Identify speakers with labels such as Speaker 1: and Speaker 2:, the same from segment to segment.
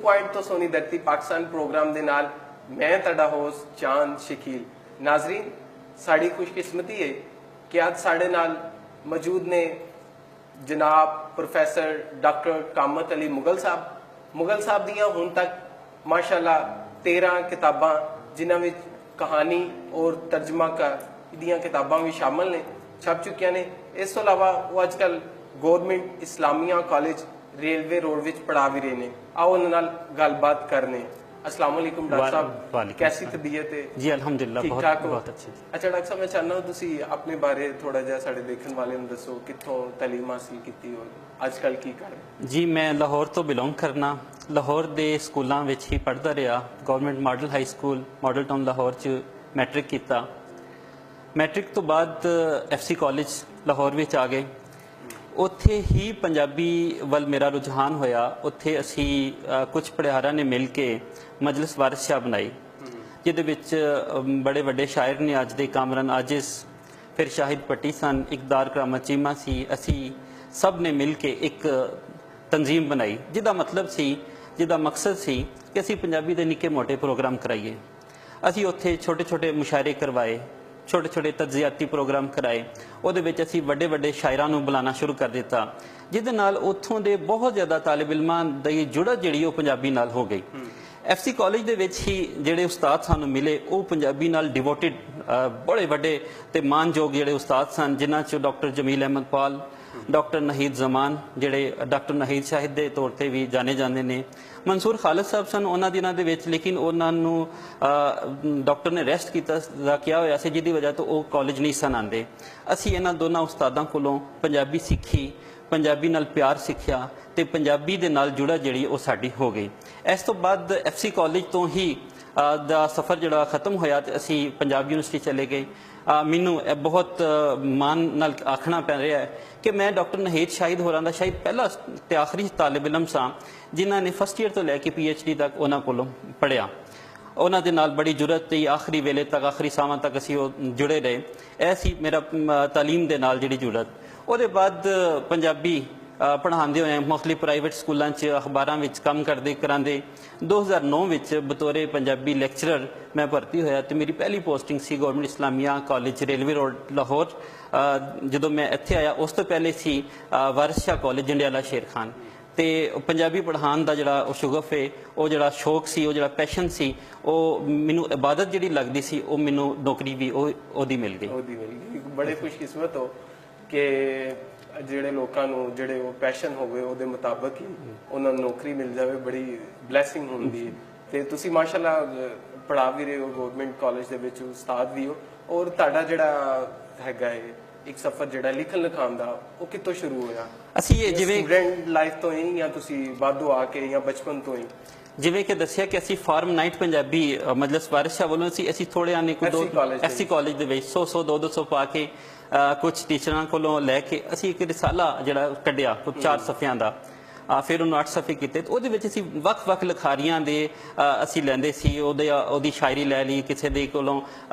Speaker 1: Point तो सोनी धरती Pakistan programme दे नाल मैं तुहाडा होस्ट चांद शकील। नाजरीन, साड़ी खुशकिस्मती है कि अज साडे नाल मौजूद ने जनाब प्रोफैसर डॉक्टर कामत अली मुगल साहब दियां हुण तक माशाअल्लाह 13 किताबां जिन्हां विच कहानी और तर्जमा दियां किताबां भी शामिल ने, छप चुकियां ने। इस तो इलावा वो अजकल government Islamia college railway road विच पढ़ा भी रहे ने। आओ उन्हां नाल गलबात करने। अस्सलाम वालेकुम डॉक्टर साहब, कैसी तबीयत है?
Speaker 2: जी अल्हम्दुलिल्लाह,
Speaker 1: ठीक ठाक हो?
Speaker 2: बहुत अच्छी।
Speaker 1: अच्छा डॉक्टर साहब, मैं चाहना हूं तुसी अपने बारे थोड़ा जिहा साडे देखण वाले नूं दसो, कित्थों तालीम हासिल कीती और अजकल की कर रहे?
Speaker 2: जी मैं लाहौर तो बिलोंग करना, लाहौर दे स्कूलों विच ही पढ़दा रहा। Government model high school model town Lahore च मैट्रिक किया। मैट्रिक तो बाद FC कॉलेज लाहौर विच आ गए। उत्थे ही पंजाबी वल मेरा रुझान होया। उत्थे असी कुछ पढ़ियारां ने मिल के मजलिस वारिस शाह बनाई, जिहदे विच बड़े वड्डे शायर ने अज दे कामरान आजिज, फिर शाहिद पट्टी सन, इकदार करामत चीमा सी। असी सब ने मिल के एक तंजीम बनाई जिहदा मतलब सी, जिहदा मकसद सी कि असी पंजाबी दे निक्के मोटे प्रोग्राम कराइए। असी उत्थे छोटे छोटे मुशायरे करवाए, छोटे छोटे तजियाती प्रोग्राम कराए। ਉਹਦੇ ਵਿੱਚ ਅਸੀਂ ਵੱਡੇ ਵੱਡੇ ਸ਼ਾਇਰਾਂ ਨੂੰ ਬੁਲਾਉਣਾ ਸ਼ੁਰੂ ਕਰ ਦਿੱਤਾ, ਜਿਹਦੇ ਨਾਲ ਉੱਥੋਂ ਦੇ ਬਹੁਤ ਜ਼ਿਆਦਾ ਤਾਲਿਬ ਇਲਮਾਂ ਦੀ ਜੁੜਤ ਜਿਹੜੀ ਉਹ ਪੰਜਾਬੀ ਨਾਲ ਹੋ ਗਈ। FC ਕਾਲਜ ਦੇ ਵਿੱਚ ਹੀ ਜਿਹੜੇ ਉਸਤਾਦ ਸਾਨੂੰ ਮਿਲੇ ਉਹ ਪੰਜਾਬੀ ਨਾਲ ਡਿਵੋਟਿਡ ਬੜੇ ਵੱਡੇ ਤੇ ਮਾਨਯੋਗ ਜਿਹੜੇ ਉਸਤਾਦ ਸਨ, ਜਿਨ੍ਹਾਂ 'ਚ ਡਾਕਟਰ ਜਮੀਲ ਅਹਿਮਦ ਪਾਲ, डॉक्टर नहीद जमान ਜਿਹੜੇ डॉक्टर नहीद शाहिद ਦੇ ਤੌਰ ਤੇ ਵੀ ਜਾਣੇ ਜਾਂਦੇ ਨੇ, ਮਨਸੂਰ ਖਾਲਿਦ ਸਾਹਿਬ ਸਨ ਉਹਨਾਂ ਦਿਨਾਂ ਦੇ ਵਿੱਚ, ਲੇਕਿਨ ਉਹਨਾਂ ਨੂੰ ਡਾਕਟਰ ਨੇ ਰੈਸਟ ਕੀਤਾ ਦਾ ਕਿਹਾ ਹੋਇਆ ਸੀ, ਜਿਹਦੀ ਵਜ੍ਹਾ ਤੋਂ ਉਹ ਕਾਲਜ ਨਹੀਂ ਸਨ ਆਉਂਦੇ। ਅਸੀਂ ਇਹਨਾਂ ਦੋਨਾਂ ਉਸਤਾਦਾਂ ਕੋਲੋਂ ਪੰਜਾਬੀ ਸਿੱਖੀ, ਪੰਜਾਬੀ ਨਾਲ ਪਿਆਰ ਸਿੱਖਿਆ ਤੇ ਪੰਜਾਬੀ ਦੇ ਨਾਲ ਜੁੜਾ ਜਿਹੜੀ ਉਹ ਸਾਡੀ ਹੋ ਗਈ। ਇਸ ਤੋਂ ਬਾਅਦ FC ਕਾਲਜ ਤੋਂ ਹੀ ਦਾ ਸਫ਼ਰ ਜਿਹੜਾ ਖਤਮ ਹੋਇਆ ਤੇ ਅਸੀਂ ਪੰਜਾਬ ਯੂਨੀਵਰਸਿਟੀ ਚਲੇ ਗਏ। ਮੈਨੂੰ ਬਹੁਤ ਮਾਣ ਨਾਲ ਆਖਣਾ ਪੈ ਰਿਹਾ ਹੈ ਕਿ ਮੈਂ ਡਾਕਟਰ ਨਹੀਦ ਸ਼ਾਹਿਦ ਹੋਰਾਂ ਦਾ ਸ਼ਾਇਦ ਪਹਿਲਾ ਤੇ ਆਖਰੀ ਤਾਲਿਬ ਇਲਮ ਸਾਂ ਜਿਨ੍ਹਾਂ ਨੇ ਫਸਟ ਈਅਰ ਤੋਂ ਲੈ ਕੇ PhD ਤੱਕ ਉਹਨਾਂ ਕੋਲੋਂ ਪੜ੍ਹਿਆ। ਉਹਨਾਂ ਦੇ ਨਾਲ ਬੜੀ ਜੁਰਤ ਤੇ ਆਖਰੀ ਵੇਲੇ ਤੱਕ, ਆਖਰੀ ਸਾਵਾਂ ਤੱਕ ਅਸੀਂ ਉਹ ਜੁੜੇ ਰਹੇ। ਇਹ ਸੀ ਮੇਰਾ ਤਾਲੀਮ ਦੇ ਨਾਲ ਜਿਹੜੀ ਜੁਰਤ। ਉਹਦੇ ਬਾਅਦ ਪੰਜਾਬੀ ਪੜ੍ਹਾਉਂਦੇ ਹੋਏ ਮੁਖਤਲਿਫ ਪ੍ਰਾਈਵੇਟ ਸਕੂਲਾਂ 'ਚ ਅਖਬਾਰਾਂ ਵਿੱਚ ਕੰਮ ਕਰਦੇ ਕਰਾਂਦੇ 2009 ਵਿੱਚ ਬਤੌਰੇ ਪੰਜਾਬੀ ਲੈਕਚਰਰ ਮੈਂ ਭਰਤੀ ਹੋਇਆ ਤੇ ਮੇਰੀ ਪਹਿਲੀ ਪੋਸਟਿੰਗ ਸੀ government Islamia college railway road Lahore. ਜਦੋਂ ਮੈਂ ਇੱਥੇ ਆਇਆ ਉਸ ਤੋਂ ਪਹਿਲੇ ਸੀ ਵਾਰਿਸ ਸ਼ਾਹ ਕਾਲਜ ਜੰਡਿਆਲਾ ਸ਼ੇਰ ਖਾਨ। ਤੇ ਪੰਜਾਬੀ ਪੜ੍ਹਾਉਣ ਦਾ ਜਿਹੜਾ ਉਹ ਸ਼ੁਗਫ ਹੈ, ਉਹ ਜਿਹੜਾ ਸ਼ੌਕ ਸੀ, ਉਹ ਜਿਹੜਾ ਪੈਸ਼ਨ ਸੀ, ਉਹ ਮੈਨੂੰ ਇਬਾਦਤ ਜਿਹੜੀ ਲੱਗਦੀ ਸੀ, ਉਹ ਮੈਨੂੰ ਨੌਕਰੀ ਵੀ ਉਹਦੀ ਮਿਲ ਗਈ।
Speaker 1: ਬੜੇ ਖੁਸ਼ਕਿਸਮਤ ਹੋ ਕਿ ਜਿਹੜੇ ਲੋਕਾਂ ਨੂੰ ਜਿਹੜੇ ਉਹ ਪੈਸ਼ਨ ਹੋਵੇ ਉਹਦੇ ਮੁਤਾਬਕ ਹੀ ਉਹਨਾਂ ਨੂੰ ਨੌਕਰੀ ਮਿਲ ਜਾਵੇ, ਬੜੀ ਬਲੈਸਿੰਗ ਹੁੰਦੀ ਹੈ। ਤੇ ਤੁਸੀਂ ਮਾਸ਼ਾਅੱਲਾ ਪੜ੍ਹਾ ਵੀ ਰਹੇ ਹੋ ਗਵਰਨਮੈਂਟ ਕਾਲਜ ਦੇ ਵਿੱਚ, ਉਸਤਾਦ ਵੀ ਹੋ। ਔਰ ਤੁਹਾਡਾ ਜਿਹੜਾ ਹੈਗਾ ਹੈ ਇੱਕ ਸਫ਼ਰ ਜਿਹੜਾ ਲਿਖਣ ਲਿਖਾਉਣ ਦਾ, ਉਹ ਕਿੱਥੋਂ ਸ਼ੁਰੂ ਹੋਇਆ?
Speaker 2: ਅਸੀਂ ਇਹ ਜਿਵੇਂ
Speaker 1: ਸਟੂਡੈਂਟ ਲਾਈਫ ਤੋਂ ਹੀ ਜਾਂ ਤੁਸੀਂ ਬਾਅਦੋਂ ਆ ਕੇ ਜਾਂ ਬਚਪਨ ਤੋਂ ਹੀ? ਜਿਵੇਂ
Speaker 2: ਕਿ ਦੱਸਿਆ ਕਿ ਅਸੀਂ ਫਾਰਮ ਨਾਈਟ ਪੰਜਾਬੀ ਮਜਲਿਸ ਵਾਰਿਸ ਸ਼ਾਹ ਵੱਲੋਂ ਅਸੀਂ ਥੋੜ੍ਹਿਆਂ ਨੇ FC ਕਾਲਜ ਦੇ ਵਿੱਚ 100 200 ਪਾ ਕੇ ਕੁਛ ਟੀਚਰਾਂ ਕੋਲੋਂ ਲੈ ਕੇ ਅਸੀਂ ਇੱਕ ਰਿਸਾਲਾ ਜਿਹੜਾ ਕੱਢਿਆ 4 ਸਫ਼ਿਆਂ ਦਾ, ਫਿਰ ਉਹਨੂੰ 8 ਸਫ਼ੇ ਕੀਤੇ। ਉਹਦੇ ਵਿੱਚ ਅਸੀਂ ਵੱਖ-ਵੱਖ ਲਿਖਾਰੀਆਂ ਦੇ ਅਸੀਂ ਲੈਂਦੇ ਸੀ, ਉਹਦੀ ਸ਼ਾਇਰੀ ਲੈ ਲਈ ਕਿਸੇ ਦੇ ਕੋਲੋਂ,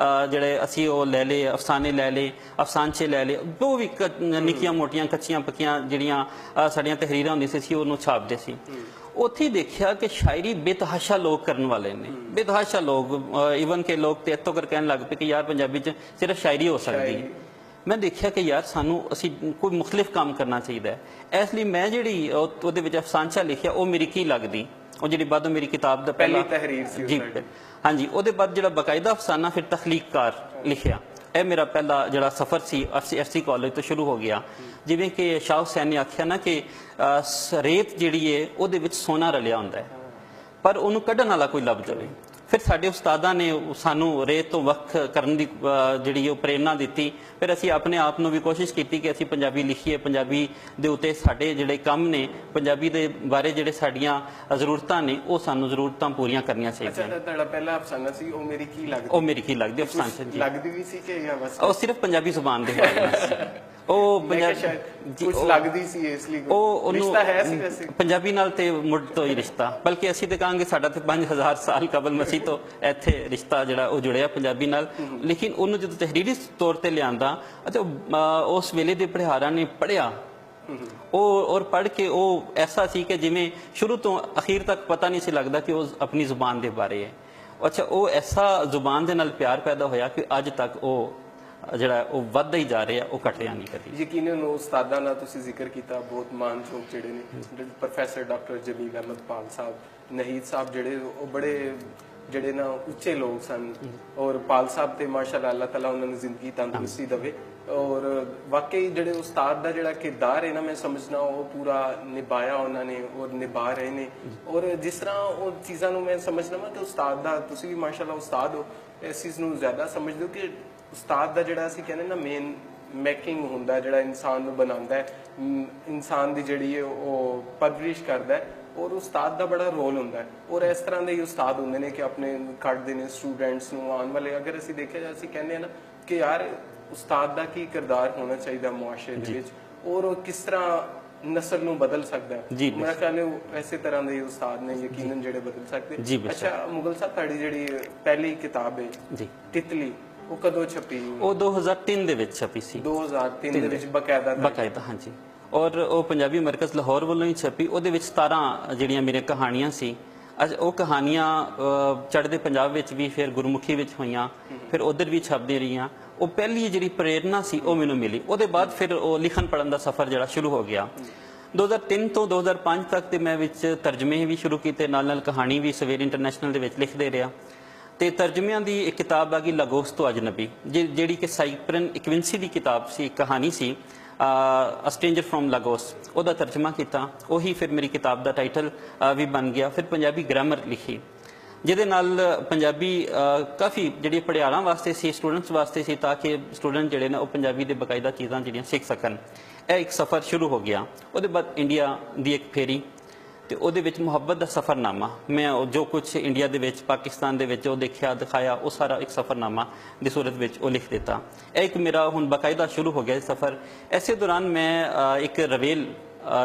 Speaker 2: ਜਿਹੜੇ ਅਸੀਂ ਉਹ ਲੈ ਲਏ, ਅਫਸਾਨੇ ਲੈ ਲਏ, ਅਫਸਾਨਚੇ ਲੈ ਲਏ, ਜੋ ਵੀ ਨਿੱਕੀਆਂ ਮੋਟੀਆਂ ਕੱਚੀਆਂ ਪੱਕੀਆਂ ਜਿਹੜੀਆਂ ਸਾਡੀਆਂ ਤਹਿਰੀਰਾਂ ਹੁੰਦੀਆਂ ਸੀ, ਅਸੀਂ ਉਹਨੂੰ ਛਾਪਦੇ ਸੀ। ਉੱਥੇ ਦੇਖਿਆ ਕਿ ਸ਼ਾਇਰੀ ਬੇਤਹਾਸ਼ਾ ਲੋਕ ਕਰਨ ਵਾਲੇ ਨੇ, ਬੇਤਹਾਸ਼ਾ ਲੋਕ, ਈਵਨ ਕਿ ਲੋਕ ਤੇ ਇੱਥੋਂ ਕਰ ਕਹਿਣ ਲੱਗ ਪਏ ਕਿ ਯਾਰ ਪੰਜਾਬੀ 'ਚ ਸਿਰਫ ਸ਼ਾਇਰੀ ਹੋ ਸਕਦੀ ਹੈ। ਮੈਂ ਦੇਖਿਆ ਕਿ ਯਾਰ ਸਾਨੂੰ ਅਸੀਂ ਕੋਈ ਮੁਖਤਲਿਫ ਕੰਮ ਕਰਨਾ ਚਾਹੀਦਾ ਹੈ। ਇਸ ਲਈ ਮੈਂ ਜਿਹੜੀ ਉਹਦੇ ਵਿੱਚ ਅਫਸਾਨਚਾ ਲਿਖਿਆ ਉਹ ਮੇਰੀ ਕੀ ਲੱਗਦੀ, ਉਹ ਜਿਹੜੀ ਬਾਅਦੋਂ ਮੇਰੀ ਕਿਤਾਬ ਦਾ ਪਹਿਲੀ
Speaker 1: ਤਹਿਰੀਰ ਸੀ
Speaker 2: ਜੀ, ਹਾਂਜੀ। ਉਹਦੇ ਬਾਅਦ ਜਿਹੜਾ ਬਾਕਾਇਦਾ ਅਫਸਾਨਾ ਫਿਰ ਤਖਲੀਕਕਾਰ ਲਿਖਿਆ। ਇਹ ਮੇਰਾ ਪਹਿਲਾ ਜਿਹੜਾ ਸਫ਼ਰ ਸੀ FC ਕਾਲਜ ਤੋਂ ਸ਼ੁਰੂ ਹੋ ਗਿਆ। ਜਿਵੇਂ ਕਿ ਸ਼ਾਹ ਹੁਸੈਨ ਨੇ ਆਖਿਆ ਨਾ ਕਿ ਰੇਤ ਜਿਹੜੀ ਹੈ ਉਹਦੇ ਵਿੱਚ ਸੋਨਾ ਰਲਿਆ ਹੁੰਦਾ ਹੈ, ਪਰ ਉਹਨੂੰ ਕੱਢਣ ਵਾਲਾ ਕੋਈ ਲੱਭ ਜਾਵੇ। ਫਿਰ ਸਾਡੇ ਉਸਤਾਦਾਂ ਨੇ ਸਾਨੂੰ ਰੇਤ ਤੋਂ ਵੱਖ ਕਰਨ ਦੀ ਜਿਹੜੀ ਉਹ ਪ੍ਰੇਰਨਾ ਦਿੱਤੀ। ਫਿਰ ਅਸੀਂ ਆਪਣੇ ਆਪ ਨੂੰ ਵੀ ਕੋਸ਼ਿਸ਼ ਕੀਤੀ ਕਿ ਅਸੀਂ ਪੰਜਾਬੀ ਲਿਖੀਏ, ਪੰਜਾਬੀ ਦੇ ਉੱਤੇ ਸਾਡੇ ਜਿਹੜੇ ਕੰਮ ਨੇ, ਪੰਜਾਬੀ ਦੇ ਬਾਰੇ ਜਿਹੜੇ ਸਾਡੀਆਂ ਜ਼ਰੂਰਤਾਂ ਨੇ, ਉਹ ਸਾਨੂੰ ਜ਼ਰੂਰਤਾਂ ਪੂਰੀਆਂ ਕਰਨੀਆਂ ਚਾਹੀਦੀਆਂ।
Speaker 1: ਅੱਛਾ, ਤੁਹਾਡਾ ਪਹਿਲਾ ਅਫਸਾਨਾ ਸੀ ਉਹ ਮੇਰੀ ਕੀ ਲੱਗਦੀ?
Speaker 2: ਉਹ ਮੇਰੀ ਕੀ ਲੱਗਦੀ ਅਫਸਾਨਾ ਜੀ,
Speaker 1: ਲੱਗਦੀ ਵੀ ਸੀ ਕਿ ਜਾਂ ਬਸ
Speaker 2: ਉਹ ਸਿਰਫ ਪੰਜਾਬੀ ਜ਼ੁਬਾਨ ਦੇ ਬਾਰੇ ਸੀ। ਉਹ
Speaker 1: ਕੁਝ ਲੱਗਦੀ ਸੀ, ਇਸ ਲਈ ਉਹ ਰਿਸ਼ਤਾ ਹੈ ਸੀ ਵੈਸੇ
Speaker 2: ਪੰਜਾਬੀ ਨਾਲ ਤੇ ਮੁੱਢ ਤੋਂ ਹੀ ਰਿਸ਼ਤਾ, ਬਲਕਿ ਅਸੀਂ ਤੇ ਕਹਾਂਗੇ ਸਾਡਾ ਤੇ 5000 ਸਾਲ ਕਬਲ ਮਸੀਹ ਤੋਂ ਇੱਥੇ ਰਿਸ਼ਤਾ ਜਿਹੜਾ ਉਹ ਜੁੜਿਆ ਪੰਜਾਬੀ ਨਾਲ। ਲੇਕਿਨ ਉਹਨੂੰ ਜਦੋਂ ਤਹਿਰੀਰੀ ਤੌਰ ਤੇ ਲਿਆਂਦਾ ਅਤੇ ਉਸ ਵੇਲੇ ਦੇ ਪੜ੍ਹਾਰਾਂ ਨੇ ਪੜ੍ਹਿਆ ਉਹ ਔਰ ਪੜ੍ਹ ਕੇ ਉਹ ਐਸਾ ਸੀ ਕਿ ਜਿਵੇਂ ਸ਼ੁਰੂ ਤੋਂ ਅਖੀਰ ਤੱਕ ਪਤਾ ਨਹੀਂ ਸੀ ਲੱਗਦਾ ਕਿ ਉਹ ਆਪਣੀ ਜ਼ੁਬਾਨ ਦੇ ਬਾਰੇ ਹੈ। ਅੱਛਾ, ਉਹ ਐਸਾ ਜ਼ੁਬਾਨ ਦੇ ਨਾਲ ਪਿਆਰ ਪੈਦਾ ਹੋਇਆ ਕਿ ਅੱਜ ਤੱਕ ਉਹ ਜਿਹੜਾ ਉਹ ਵੱਧਦਾ ਹੀ ਜਾ ਰਿਹਾ, ਉਹ ਘਟਿਆ ਨਹੀਂ ਕਦੀ।
Speaker 1: ਯਕੀਨਨ ਉਹ ਉਸਤਾਦਾਂ ਨਾਲ ਤੁਸੀਂ ਜ਼ਿਕਰ ਕੀਤਾ, ਬਹੁਤ ਮਾਨਯੋਗ ਜਿਹੜੇ ਨੇ ਪ੍ਰੋਫੈਸਰ ਡਾਕਟਰ ਜਮੀਲ ਅਹਿਮਦ ਪਾਲ ਸਾਹਿਬ, ਨਹੀਦ ਸਾਹਿਬ, ਜਿਹੜੇ ਉਹ ਬੜੇ ਜਿਹੜੇ ਨਾ ਉੱਚੇ ਲੋਕ ਸਨ। ਔਰ ਪਾਲ ਸਾਹਿਬ ਤੇ ਮਾਸ਼ਾਅੱਲਾ ਅੱਲਾਹ ਤਾਲਾ ਉਹਨਾਂ ਨੂੰ ਜ਼ਿੰਦਗੀ ਤੰਦਰੁਸਤੀ ਦੇਵੇ। ਔਰ ਵਾਕਈ ਜਿਹੜੇ ਉਸਤਾਦ ਦਾ ਜਿਹੜਾ ਕਿਰਦਾਰ ਹੈ ਨਾ, ਮੈਂ ਸਮਝਣਾ ਉਹ ਪੂਰਾ ਨਿਭਾਇਆ ਉਹਨਾਂ ਨੇ ਔਰ ਨਿਭਾ ਰਹੇ ਨੇ। ਔਰ ਜਿਸ ਤਰ੍ਹਾਂ ਉਹ ਚੀਜ਼ਾਂ ਨੂੰ ਮੈਂ ਸਮਝਦਾ ਵਾਂ ਕਿ ਉਸਤਾਦ ਦਾ, ਤੁਸੀਂ ਵੀ ਮਾਸ਼ਾਅੱਲਾ ਉਸਤਾਦ ਹੋ, ਇਸ ਚੀਜ਼ ਨੂੰ ਜ਼ਿਆਦਾ ਸਮਝਦੇ ਹੋ ਕਿ ਉਸਤਾਦ ਦਾ ਜਿਹੜਾ ਅਸੀਂ ਕਹਿੰਦੇ ਨਾ ਮੇਨ ਮੇਕਿੰਗ ਹੁੰਦਾ, ਜਿਹੜਾ ਇਨਸਾਨ ਨੂੰ ਬਣਾਉਂਦਾ ਹੈ, ਇਨਸਾਨ ਦੀ ਜਿਹੜੀ ਉਹ ਪਰਵਰਿਸ਼ ਕਰਦਾ ਹੈ, ਔਰ ਉਸਤਾਦ ਦਾ ਬੜਾ ਰੋਲ ਹੁੰਦਾ ਹੈ। ਔਰ ਇਸ ਤਰ੍ਹਾਂ ਦੇ ਹੀ ਉਸਤਾਦ ਹੁੰਦੇ ਨੇ ਕਿ ਆਪਣੇ ਕੱਢਦੇ ਨੇ ਸਟੂਡੈਂਟਸ ਨੂੰ ਆਉਣ ਵਾਲੇ। ਅਗਰ ਅਸੀਂ ਦੇਖਿਆ ਜਾਏ, ਅਸੀਂ ਕਹਿੰਦੇ ਆ ਨਾ ਕਿ ਯਾਰ ਉਸਤਾਦ ਦਾ ਕੀ ਕਿਰਦਾਰ ਹੋਣਾ ਚਾਹੀਦਾ ਮੁਆਸ਼ਰੇ ਦੇ ਵਿੱਚ, ਔਰ ਉਹ ਕਿਸ ਤਰ੍ਹਾਂ ਨਸਲ ਨੂੰ ਬਦਲ ਸਕਦਾ ਹੈ। ਮੇਰਾ ਖਿਆਲ ਹੈ ਐਸੇ ਤਰ੍ਹਾਂ ਦੇ ਉਸਤਾਦ ਨੇ ਯਕੀਨਨ ਜਿਹੜੇ ਬਦਲ ਸਕਦੇ। ਅੱਛਾ ਮੁਗਲ ਸਾਹਿਬ, ਤੁਹਾਡੀ ਜਿਹੜੀ ਪਹਿਲੀ ਕਿਤਾਬ ਹੈ ਤਿਤਲੀ, ਉਹ ਕਦੋਂ ਛਪੀ?
Speaker 2: ਉਹ 2003 ਦੇ ਵਿੱਚ ਛਪੀ ਸੀ।
Speaker 1: 2003 ਦੇ ਵਿੱਚ ਬਕਾਇਦਾ?
Speaker 2: ਹਾਂਜੀ। ਔਰ ਉਹ ਪੰਜਾਬੀ ਮਰਕਜ਼ ਲਾਹੌਰ ਵੱਲੋਂ ਹੀ ਛਪੀ। ਉਹਦੇ ਵਿੱਚ 17 ਜਿਹੜੀਆਂ ਮੇਰੀਆਂ ਕਹਾਣੀਆਂ ਸੀ। ਉਹ ਕਹਾਣੀਆਂ ਚੜ੍ਹਦੇ ਪੰਜਾਬ ਵਿੱਚ ਵੀ, ਫਿਰ ਗੁਰਮੁਖੀ ਵਿੱਚ ਹੋਈਆਂ, ਫਿਰ ਉਧਰ ਵੀ ਛਪਦੀਆਂ ਰਹੀਆਂ। ਉਹ ਪਹਿਲੀ ਜਿਹੜੀ ਪ੍ਰੇਰਨਾ ਸੀ ਉਹ ਮੈਨੂੰ ਮਿਲੀ। ਉਹਦੇ ਬਾਅਦ ਫਿਰ ਉਹ ਲਿਖਣ ਪੜ੍ਹਨ ਦਾ ਸਫ਼ਰ ਜਿਹੜਾ ਸ਼ੁਰੂ ਹੋ ਗਿਆ। 2003 ਤੋਂ 2005 ਤੱਕ ਤੇ ਮੈਂ ਵਿੱਚ ਤਰਜਮੇ ਵੀ ਸ਼ੁਰੂ ਕੀਤੇ, ਨਾਲ ਨਾਲ ਕਹਾਣੀ ਵੀ ਸਵੇਰ ਇੰਟਰਨੈਸ਼ਨਲ ਦੇ ਵਿੱਚ ਲਿਖਦੇ ਰਿਹਾ। ਤੇ ਤਰਜਮਿਆਂ ਦੀ ਇੱਕ ਕਿਤਾਬ ਆ ਗਈ ਲਾਗੋਸ ਤੋਂ ਅਜਨਬੀ, ਜਿਹੜੀ ਕਿ ਸਾਈਪਰਨ ਇਕਵਿੰਸੀ ਦੀ ਕਿਤਾਬ ਸੀ, ਕਹਾਣੀ ਸੀ, ਅ ਸਟ੍ਰੇਂਜਰ ਫਰੋਮ ਲਾਗੋਸ। ਉਹਦਾ ਤਰਜਮਾ ਕੀਤਾ, ਉਹੀ ਫਿਰ ਮੇਰੀ ਕਿਤਾਬ ਦਾ ਟਾਈਟਲ ਵੀ ਬਣ ਗਿਆ। ਫਿਰ ਪੰਜਾਬੀ ਗ੍ਰਾਮਰ ਲਿਖੀ, ਜਿਹਦੇ ਨਾਲ ਪੰਜਾਬੀ ਕਾਫੀ ਜਿਹੜੀ ਪੜ੍ਹਾਉਣ ਵਾਸਤੇ ਸੀ, ਸਟੂਡੈਂਟਸ ਵਾਸਤੇ ਸੀ, ਤਾਂ ਕਿ ਸਟੂਡੈਂਟ ਜਿਹੜੇ ਨੇ ਉਹ ਪੰਜਾਬੀ ਦੇ ਬਕਾਇਦਾ ਚੀਜ਼ਾਂ ਜਿਹੜੀਆਂ ਸਿੱਖ ਸਕਣ। ਇਹ ਇੱਕ ਸਫ਼ਰ ਸ਼ੁਰੂ ਹੋ ਗਿਆ। ਉਹਦੇ ਬਾਅਦ ਇੰਡੀਆ ਦੀ ਇੱਕ ਫੇਰੀ, ਤੇ ਉਹਦੇ ਵਿੱਚ ਮੁਹੱਬਤ ਦਾ ਸਫ਼ਰਨਾਮਾ। ਮੈਂ ਜੋ ਕੁਝ ਇੰਡੀਆ ਦੇ ਵਿੱਚ, ਪਾਕਿਸਤਾਨ ਦੇ ਵਿੱਚ ਉਹ ਦੇਖਿਆ, ਦਿਖਾਇਆ, ਉਹ ਸਾਰਾ ਇੱਕ ਸਫ਼ਰਨਾਮਾ ਦੀ ਸੂਰਤ ਵਿੱਚ ਉਹ ਲਿਖ ਦਿੱਤਾ। ਇਹ ਇੱਕ ਮੇਰਾ ਹੁਣ ਬਕਾਇਦਾ ਸ਼ੁਰੂ ਹੋ ਗਿਆ ਸਫ਼ਰ। ਐਸੇ ਦੌਰਾਨ ਮੈਂ ਇੱਕ ਰਵੇਲ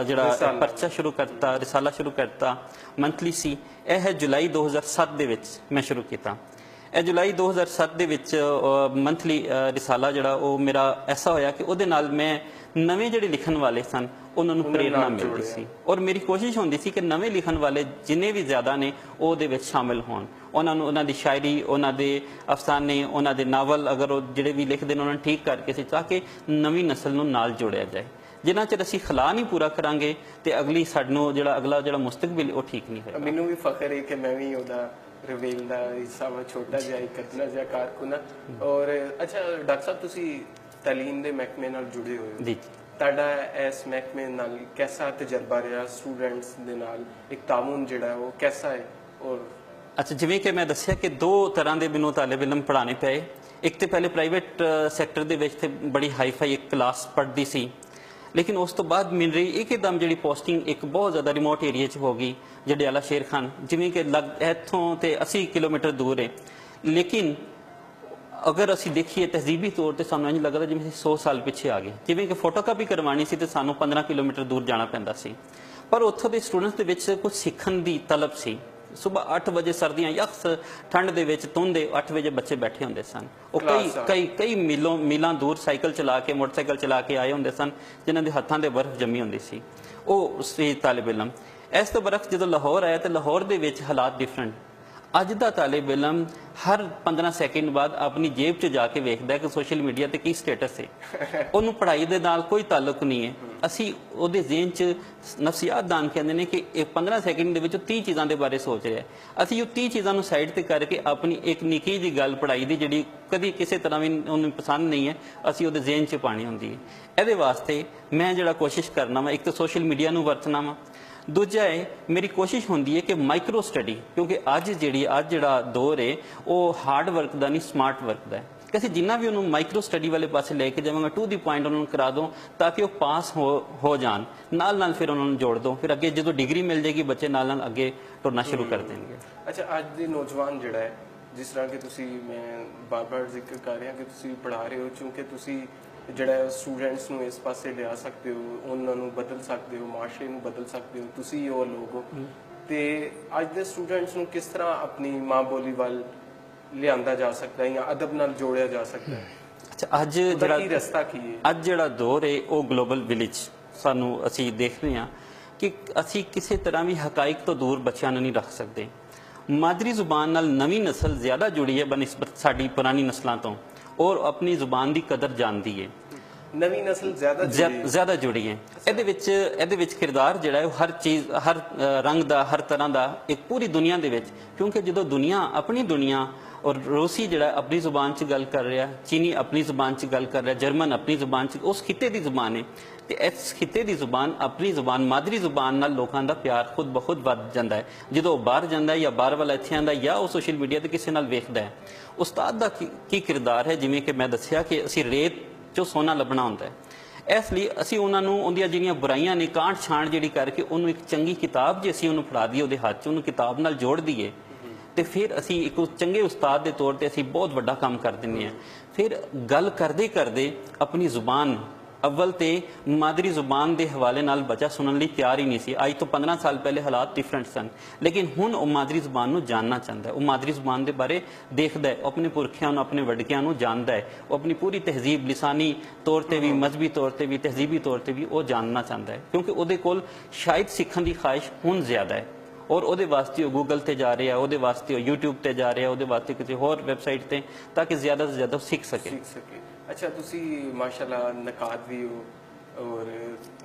Speaker 2: ਜਿਹੜਾ ਪਰਚਾ ਸ਼ੁਰੂ ਕਰਤਾ, ਰਿਸਾਲਾ ਸ਼ੁਰੂ ਕਰਤਾ, ਮੰਥਲੀ ਸੀ। ਇਹ ਹੈ ਜੁਲਾਈ 2007 ਦੇ ਵਿੱਚ ਮੈਂ ਸ਼ੁਰੂ ਕੀਤਾ। ਇਹ ਜੁਲਾਈ 2007 ਦੇ ਵਿੱਚ ਮੰਥਲੀ ਰਿਸਾਲਾ ਜਿਹੜਾ ਉਹ ਮੇਰਾ ਐਸਾ ਹੋਇਆ ਕਿ ਉਹਦੇ ਨਾਲ ਮੈਂ ਨਵੇਂ ਜਿਹੜੇ ਲਿਖਣ ਵਾਲੇ ਸਨ ਉਹਨਾਂ ਨੂੰ ਪ੍ਰੇਰਨਾ ਮਿਲਦੀ ਸੀ। ਔਰ ਮੇਰੀ ਕੋਸ਼ਿਸ਼ ਹੁੰਦੀ ਸੀ ਕਿ ਨਵੇਂ ਲਿਖਣ ਵਾਲੇ ਜਿੰਨੇ ਵੀ ਜ਼ਿਆਦਾ ਨੇ ਉਹਦੇ ਵਿੱਚ ਸ਼ਾਮਿਲ ਹੋਣ, ਉਹਨਾਂ ਨੂੰ ਉਹਨਾਂ ਦੀ ਸ਼ਾਇਰੀ, ਉਹਨਾਂ ਦੇ ਅਫਸਾਨੇ, ਉਹਨਾਂ ਦੇ ਨਾਵਲ ਅਗਰ ਉਹ ਜਿਹੜੇ ਵੀ ਲਿਖਦੇ ਨੇ ਉਹਨਾਂ ਨੂੰ ਠੀਕ ਕਰਕੇ ਸੀ, ਤਾਂ ਕਿ ਨਵੀਂ ਨਸਲ ਨੂੰ ਨਾਲ ਜੋੜਿਆ ਜਾਏ। ਜਿੰਨਾ ਚਿਰ ਅਸੀਂ ਖਲਾ ਨਹੀਂ ਪੂਰਾ ਕਰਾਂਗੇ ਤੇ ਅਗਲਾ ਜਿਹੜਾ ਮੁਸਤਕਬਲ ਉਹ ਠੀਕ ਨਹੀਂ ਹੋਏਗਾ। ਮੈਨੂੰ ਵੀ ਫਖਰ ਹੈ ਕਿ ਮੈਂ ਵੀ ਉਹਦਾ ਰਵੇਲ ਦਾ ਹਿੱਸਾ ਵਾ, ਛੋਟਾ ਜਿਹਾ ਇੱਕ ਅਦਨਾ ਜਿਹਾ ਕਾਰਕੁਨ। ਔਰ ਅੱਛਾ ਡਾਕਟਰ ਸਾਹਿਬ, ਤੁਸੀਂ ਤਾਲੀਮ ਦੇ ਮਹਿਕਮੇ ਨਾਲ ਜੁੜੇ ਹੋਏ ਹੋ ਜੀ, ਤੁਹਾਡਾ ਇਸ ਮਹਿਕਮੇ ਨਾਲ ਕੈਸਾ ਤਜਰਬਾ ਰਿਹਾ? ਸਟੂਡੈਂਟਸ ਦੇ ਨਾਲ ਇੱਕ ਤਾਮੁਨ ਜਿਹੜਾ ਉਹ ਕੈਸਾ ਹੈ? ਔਰ ਅੱਛਾ, ਜਿਵੇਂ ਕਿ ਮੈਂ ਦੱਸਿਆ ਕਿ ਦੋ ਤਰ੍ਹਾਂ ਦੇ ਮੈਨੂੰ ਤਾਲਿਬ ਇਲਮ ਪੜ੍ਹਾਉਣੇ ਪਏ। ਇੱਕ ਤੇ ਪਹਿਲੇ ਪ੍ਰਾਈਵੇਟ ਸੈਕਟਰ ਦੇ ਵਿੱਚ ਤੇ ਬੜੀ ਹਾਈਫਾਈ ਇੱਕ ਕਲਾਸ ਪੜ੍ਹਦੀ ਸੀ, ਲੇਕਿਨ ਉਸ ਤੋਂ ਬਾਅਦ ਮਿਲ ਰਹੀ ਇੱਕਦਮ ਜਿਹੜੀ ਪੋਸਟਿੰਗ ਇੱਕ ਬਹੁਤ ਜ਼ਿਆਦਾ ਰਿਮੋਟ ਏਰੀਆ 'ਚ ਹੋ ਗਈ, ਜੰਡਿਆਲਾ ਸ਼ੇਰ ਖਾਨ, ਜਿਵੇਂ ਕਿ ਇੱਥੋਂ ਤੇ 80 ਕਿਲੋਮੀਟਰ ਦੂਰ ਹੈ। ਲੇਕਿਨ ਅਗਰ ਅਸੀਂ ਦੇਖੀਏ ਤਹਿਜ਼ੀਬੀ ਤੌਰ ਤੇ ਸਾਨੂੰ ਇੰਝ ਲੱਗਦਾ ਜਿਵੇਂ ਅਸੀਂ 100 ਸਾਲ ਪਿੱਛੇ ਆ ਗਏ। ਜਿਵੇਂ ਕਿ ਫੋਟੋਕਾਪੀ ਕਰਵਾਉਣੀ ਸੀ ਤੇ ਸਾਨੂੰ 15 ਕਿਲੋਮੀਟਰ ਦੂਰ ਜਾਣਾ ਪੈਂਦਾ ਸੀ। ਪਰ ਉੱਥੋਂ ਦੇ ਸਟੂਡੈਂਟਸ ਦੇ ਵਿੱਚ ਕੁਝ ਸਿੱਖਣ ਦੀ ਤਲਬ ਸੀ। ਸੁਬਹ 8 ਵਜੇ ਸਰਦੀਆਂ ਯਖਸ ਠੰਡ ਦੇ ਵਿੱਚ ਧੁੰਦੇ 8 ਵਜੇ ਬੱਚੇ ਬੈਠੇ ਹੁੰਦੇ ਸਨ। ਉਹ ਕਈ ਮੀਲਾਂ ਦੂਰ ਸਾਈਕਲ ਚਲਾ ਕੇ, ਮੋਟਰਸਾਈਕਲ ਚਲਾ ਕੇ ਆਏ ਹੁੰਦੇ ਸਨ, ਜਿਨ੍ਹਾਂ ਦੇ ਹੱਥਾਂ ਦੇ ਬਰਫ਼ ਜੰਮੀ ਹੁੰਦੀ ਸੀ। ਉਹ ਸੀ ਤਾਲਿਬ ਇਲਮ। ਇਸ ਤੋਂ ਬਰਖ ਜਦੋਂ ਲਾਹੌਰ ਆਇਆ ਤੇ ਲਾਹੌਰ ਦੇ ਵਿੱਚ ਹਾਲਾਤ ਡਿਫਰੈਂਟ। ਅੱਜ ਦਾ ਤਾਲਿਬ ਇਲਮ ਹਰ 15 ਸੈਕਿੰਡ ਬਾਅਦ ਆਪਣੀ ਜੇਬ 'ਚ ਜਾ ਕੇ ਵੇਖਦਾ ਹੈ ਕਿ ਸੋਸ਼ਲ ਮੀਡੀਆ ਤੇ ਕੀ ਸਟੇਟਸ ਹੈ। ਉਹਨੂੰ ਪੜ੍ਹਾਈ ਦੇ ਨਾਲ ਕੋਈ ਤਾਲੁਕ ਨਹੀਂ ਹੈ। ਅਸੀਂ ਉਹਦੇ ਜ਼ਿਹਨ 'ਚ ਨਫਸੀਆਤ ਦਾਨ ਕਹਿੰਦੇ ਨੇ ਕਿ ਇਹ 15 ਸੈਕਿੰਡ ਦੇ ਵਿੱਚ 30 ਚੀਜ਼ਾਂ ਦੇ ਬਾਰੇ ਸੋਚ ਰਿਹਾ। ਅਸੀਂ ਉਹ 30 ਚੀਜ਼ਾਂ ਨੂੰ ਸਾਈਡ ਤੇ ਕਰਕੇ ਆਪਣੀ ਇੱਕ ਨਿੱਕੀ ਜਿਹੀ ਗੱਲ ਪੜ੍ਹਾਈ ਦੀ ਜਿਹੜੀ ਕਦੀ ਕਿਸੇ ਤਰ੍ਹਾਂ ਵੀ ਉਹਨੂੰ ਪਸੰਦ ਨਹੀਂ ਹੈ, ਅਸੀਂ ਉਹਦੇ ਜ਼ਿਹਨ 'ਚ ਪਾਣੀ ਹੁੰਦੀ ਹੈ। ਇਹਦੇ ਵਾਸਤੇ ਮੈਂ ਜਿਹੜਾ ਕੋਸ਼ਿਸ਼ ਕਰਨਾ ਵਾ, ਇੱਕ ਤਾਂ ਸੋਸ਼ਲ ਮੀਡੀਆ ਨੂੰ ਵਰਤਣਾ ਵਾ, ਦੂਜਾ ਹੈ ਮੇਰੀ ਕੋਸ਼ਿਸ਼ ਹੁੰਦੀ ਹੈ ਕਿ ਮਾਈਕਰੋ ਸਟੱਡੀ, ਕਿਉਂਕਿ ਅੱਜ ਜਿਹੜਾ ਦੌਰ ਹੈ ਉਹ ਹਾਰਡ ਵਰਕ ਦਾ ਨਹੀਂ, ਸਮਾਰਟ ਵਰਕ ਦਾ ਹੈ। ਕਿ ਅਸੀਂ ਜਿੰਨਾ ਵੀ ਉਹਨੂੰ ਮਾਈਕਰੋ ਸਟੱਡੀ ਵਾਲੇ ਪਾਸੇ ਲੈ ਕੇ ਜਾਵਾਂਗਾ, ਟੂ ਦੀ ਪੁਆਇੰਟ ਉਹਨਾਂ ਨੂੰ ਕਰਾ ਦੋ ਤਾਂ ਕਿ ਉਹ ਪਾਸ ਹੋ ਜਾਣ। ਨਾਲ ਫਿਰ ਉਹਨਾਂ ਨੂੰ ਜੋੜ ਦੋ, ਫਿਰ ਅੱਗੇ ਜਦੋਂ ਡਿਗਰੀ ਮਿਲ ਜਾਏਗੀ ਬੱਚੇ ਨਾਲ ਅੱਗੇ ਟੁਰਨਾ ਸ਼ੁਰੂ ਕਰ ਦੇਣਗੇ। ਅੱਛਾ, ਅੱਜ ਦੇ ਨੌਜਵਾਨ ਜਿਹੜਾ ਹੈ, ਜਿਸ ਤਰ੍ਹਾਂ ਕਿ ਤੁਸੀਂ, ਮੈਂ ਬਾਰ-ਬਾਰ ਜ਼ਿਕਰ ਕਰ ਰਿਹਾ ਕਿ ਤੁਸੀਂ ਪੜ੍ਹਾ ਰਹੇ ਹੋ, ਕਿਉਂਕਿ ਤੁਸੀਂ ਜਿਹੜਾ ਸਟੂਡੈਂਟਸ ਨੂੰ ਇਸ ਪਾਸੇ ਲਿਆ ਸਕਦੇ ਹੋ, ਉਹਨਾਂ ਨੂੰ ਬਦਲ ਸਕਦੇ ਹੋ, ਮਾਸ਼ਰੇ ਨੂੰ ਬਦਲ ਸਕਦੇ ਹੋ, ਤੁਸੀਂ ਉਹ ਲੋਕ ਹੋ। ਤੇ ਅੱਜ ਦੇ ਸਟੂਡੈਂਟਸ ਨੂੰ ਕਿਸ ਤਰ੍ਹਾਂ ਆਪਣੀ ਮਾਂ ਬੋਲੀ ਵੱਲ ਲਿਆਂਦਾ ਜਾ ਸਕਦਾ ਹੈ ਜਾਂ ਅਦਬ ਨਾਲ ਜੋੜਿਆ ਜਾ ਸਕਦਾ ਹੈ? ਅੱਛਾ, ਅੱਜ ਜਿਹੜਾ ਰਸਤਾ ਕੀ ਹੈ? ਅੱਜ ਜਿਹੜਾ ਦੌਰ ਹੈ ਉਹ ਗਲੋਬਲ ਵਿਲੇਜ, ਸਾਨੂੰ ਅਸੀਂ ਦੇਖਦੇ ਹਾਂ ਕਿ ਅਸੀਂ ਕਿਸੇ ਤਰ੍ਹਾਂ ਵੀ ਹਕਾਇਕ ਤੋਂ ਦੂਰ ਬੱਚਿਆਂ ਨੂੰ ਨਹੀਂ ਰੱਖ ਸਕਦੇ। ਮਾਦਰੀ ਜ਼ੁਬਾਨ ਨਾਲ ਨਵੀਂ ਨਸਲ ਜ਼ਿਆਦਾ ਜੁੜੀ ਹੈ ਬਨਿਸਬਤ ਸਾਡੀ ਪੁਰਾਣੀ ਨਸਲਾਂ ਤੋਂ, ਔਰ ਆਪਣੀ ਜ਼ੁਬਾਨ ਦੀ ਕਦਰ ਜਾਣਦੀ ਹੈ।
Speaker 1: ਨਵੀਂ ਨਸਲ
Speaker 2: ਜ਼ਿਆਦਾ ਜੁੜੀ ਹੈ। ਇਹਦੇ ਵਿੱਚ ਕਿਰਦਾਰ ਜਿਹੜਾ ਹੈ ਉਹ ਹਰ ਚੀਜ਼, ਹਰ ਰੰਗ ਦਾ, ਹਰ ਤਰ੍ਹਾਂ ਦਾ, ਇੱਕ ਪੂਰੀ ਦੁਨੀਆ ਦੇ ਵਿੱਚ, ਕਿਉਂਕਿ ਜਦੋਂ ਆਪਣੀ ਦੁਨੀਆ ਔਰ ਰੂਸੀ ਜਿਹੜਾ ਆਪਣੀ ਜ਼ੁਬਾਨ 'ਚ ਗੱਲ ਕਰ ਰਿਹਾ, ਚੀਨੀ ਆਪਣੀ ਜ਼ੁਬਾਨ 'ਚ ਗੱਲ ਕਰ ਰਿਹਾ, ਜਰਮਨ ਆਪਣੀ ਜ਼ੁਬਾਨ 'ਚ, ਉਸ ਖਿੱਤੇ ਦੀ ਜ਼ੁਬਾਨ ਹੈ, ਤੇ ਇਸ ਖਿੱਤੇ ਦੀ ਜ਼ੁਬਾਨ, ਆਪਣੀ ਜ਼ੁਬਾਨ, ਮਾਦਰੀ ਜ਼ੁਬਾਨ ਨਾਲ ਲੋਕਾਂ ਦਾ ਪਿਆਰ ਖੁਦ ਬਖੁਦ ਵੱਧ ਜਾਂਦਾ ਹੈ। ਜਦੋਂ ਉਹ ਬਾਹਰ ਜਾਂਦਾ ਹੈ ਜਾਂ ਬਾਹਰ ਵਾਲਾ ਇੱਥੇ ਆਉਂਦਾ ਜਾਂ ਉਹ ਸੋਸ਼ਲ ਮੀਡੀਆ ਤੇ ਕਿਸੇ ਨਾਲ ਵੇਖਦਾ ਹੈ। ਉਸਤਾਦ ਦਾ ਕੀ ਕਿਰਦਾਰ ਹੈ, ਜਿਵੇਂ ਕਿ ਮੈਂ ਦੱਸਿਆ ਕਿ ਅਸੀਂ ਰੇਤ 'ਚੋਂ ਸੋਨਾ ਲੱਭਣਾ ਹੁੰਦਾ ਹੈ। ਇਸ ਲਈ ਅਸੀਂ ਉਹਨਾਂ ਨੂੰ ਉਹਦੀਆਂ ਜਿਹੜੀਆਂ ਬੁਰਾਈਆਂ ਨੇ ਕਾਂਟ ਛਾਂਟ ਜਿਹੜੀ ਕਰਕੇ ਉਹਨੂੰ ਇੱਕ ਚੰਗੀ ਕਿਤਾਬ ਜੇ ਅਸੀਂ ਉਹਨੂੰ ਫੜਾ ਦਈਏ ਉਹਦੇ ਹੱਥ 'ਚ, ਉਹਨੂੰ ਕਿਤਾਬ ਨਾਲ ਜੋੜ ਦਈਏ, ਤੇ ਫਿਰ ਅਸੀਂ ਇੱਕ ਚੰਗੇ ਉਸਤਾਦ ਦੇ ਤੌਰ ਤੇ ਅਸੀਂ ਬਹੁਤ ਵੱਡਾ ਕੰਮ ਕਰ ਦਿੰਦੇ ਹਾਂ। ਫਿਰ ਗੱਲ ਕਰਦੇ ਕਰਦੇ ਆਪਣੀ ਜ਼ੁਬਾਨ, ਅਵਲ ਤੇ ਮਾਦਰੀ ਜ਼ੁਬਾਨ ਦੇ ਹਵਾਲੇ ਨਾਲ ਬੱਚਾ ਸੁਣਨ ਲਈ ਤਿਆਰ ਹੀ ਨਹੀਂ ਸੀ। ਅੱਜ ਤੋਂ 15 ਸਾਲ ਪਹਿਲੇ ਹਾਲਾਤ ਡਿਫਰੈਂਟ ਸਨ, ਲੇਕਿਨ ਹੁਣ ਉਹ ਮਾਦਰੀ ਜ਼ੁਬਾਨ ਨੂੰ ਜਾਣਨਾ ਚਾਹੁੰਦਾ ਹੈ, ਉਹ ਮਾਦਰੀ ਜ਼ੁਬਾਨ ਦੇ ਬਾਰੇ ਦੇਖਦਾ ਹੈ, ਆਪਣੇ ਪੁਰਖਿਆਂ ਨੂੰ, ਆਪਣੇ ਵੱਡਕਿਆਂ ਨੂੰ ਜਾਣਦਾ ਹੈ, ਉਹ ਆਪਣੀ ਪੂਰੀ ਤਹਿਜ਼ੀਬ, ਲਿਸਾਨੀ ਤੌਰ ਤੇ ਵੀ, ਮਜ਼ਹਬੀ ਤੌਰ ਤੇ ਵੀ, ਤਹਿਜ਼ੀਬੀ ਤੌਰ ਤੇ ਵੀ ਉਹ ਜਾਣਨਾ ਚਾਹੁੰਦਾ ਹੈ, ਕਿਉਂਕਿ ਉਹਦੇ ਕੋਲ ਸ਼ਾਇਦ ਸਿੱਖਣ ਦੀ ਖਾਹਿਸ਼ ਹੁਣ ਜ਼ਿਆਦਾ ਹੈ। ਔਰ ਉਹਦੇ ਵਾਸਤੇ ਉਹ ਗੂਗਲ ਤੇ ਜਾ ਰਿਹਾ, ਉਹਦੇ ਵਾਸਤੇ ਉਹ YouTube ਤੇ ਜਾ ਰਿਹਾ, ਉਹਦੇ ਵਾਸਤੇ ਕਿਸੇ ਹੋਰ ਵੈਬਸਾਈਟ ਤੇ, ਤਾਂ ਕਿ ਜ਼ਿਆਦਾ ਤੋਂ ਜ਼ਿਆਦਾ ਸਿੱਖ ਸਕੇ।
Speaker 1: ਅੱਛਾ, ਤੁਸੀਂ ਮਾਸ਼ਾਅੱਲਾ ਨਕਾਦ ਵੀ ਹੋ, ਔਰ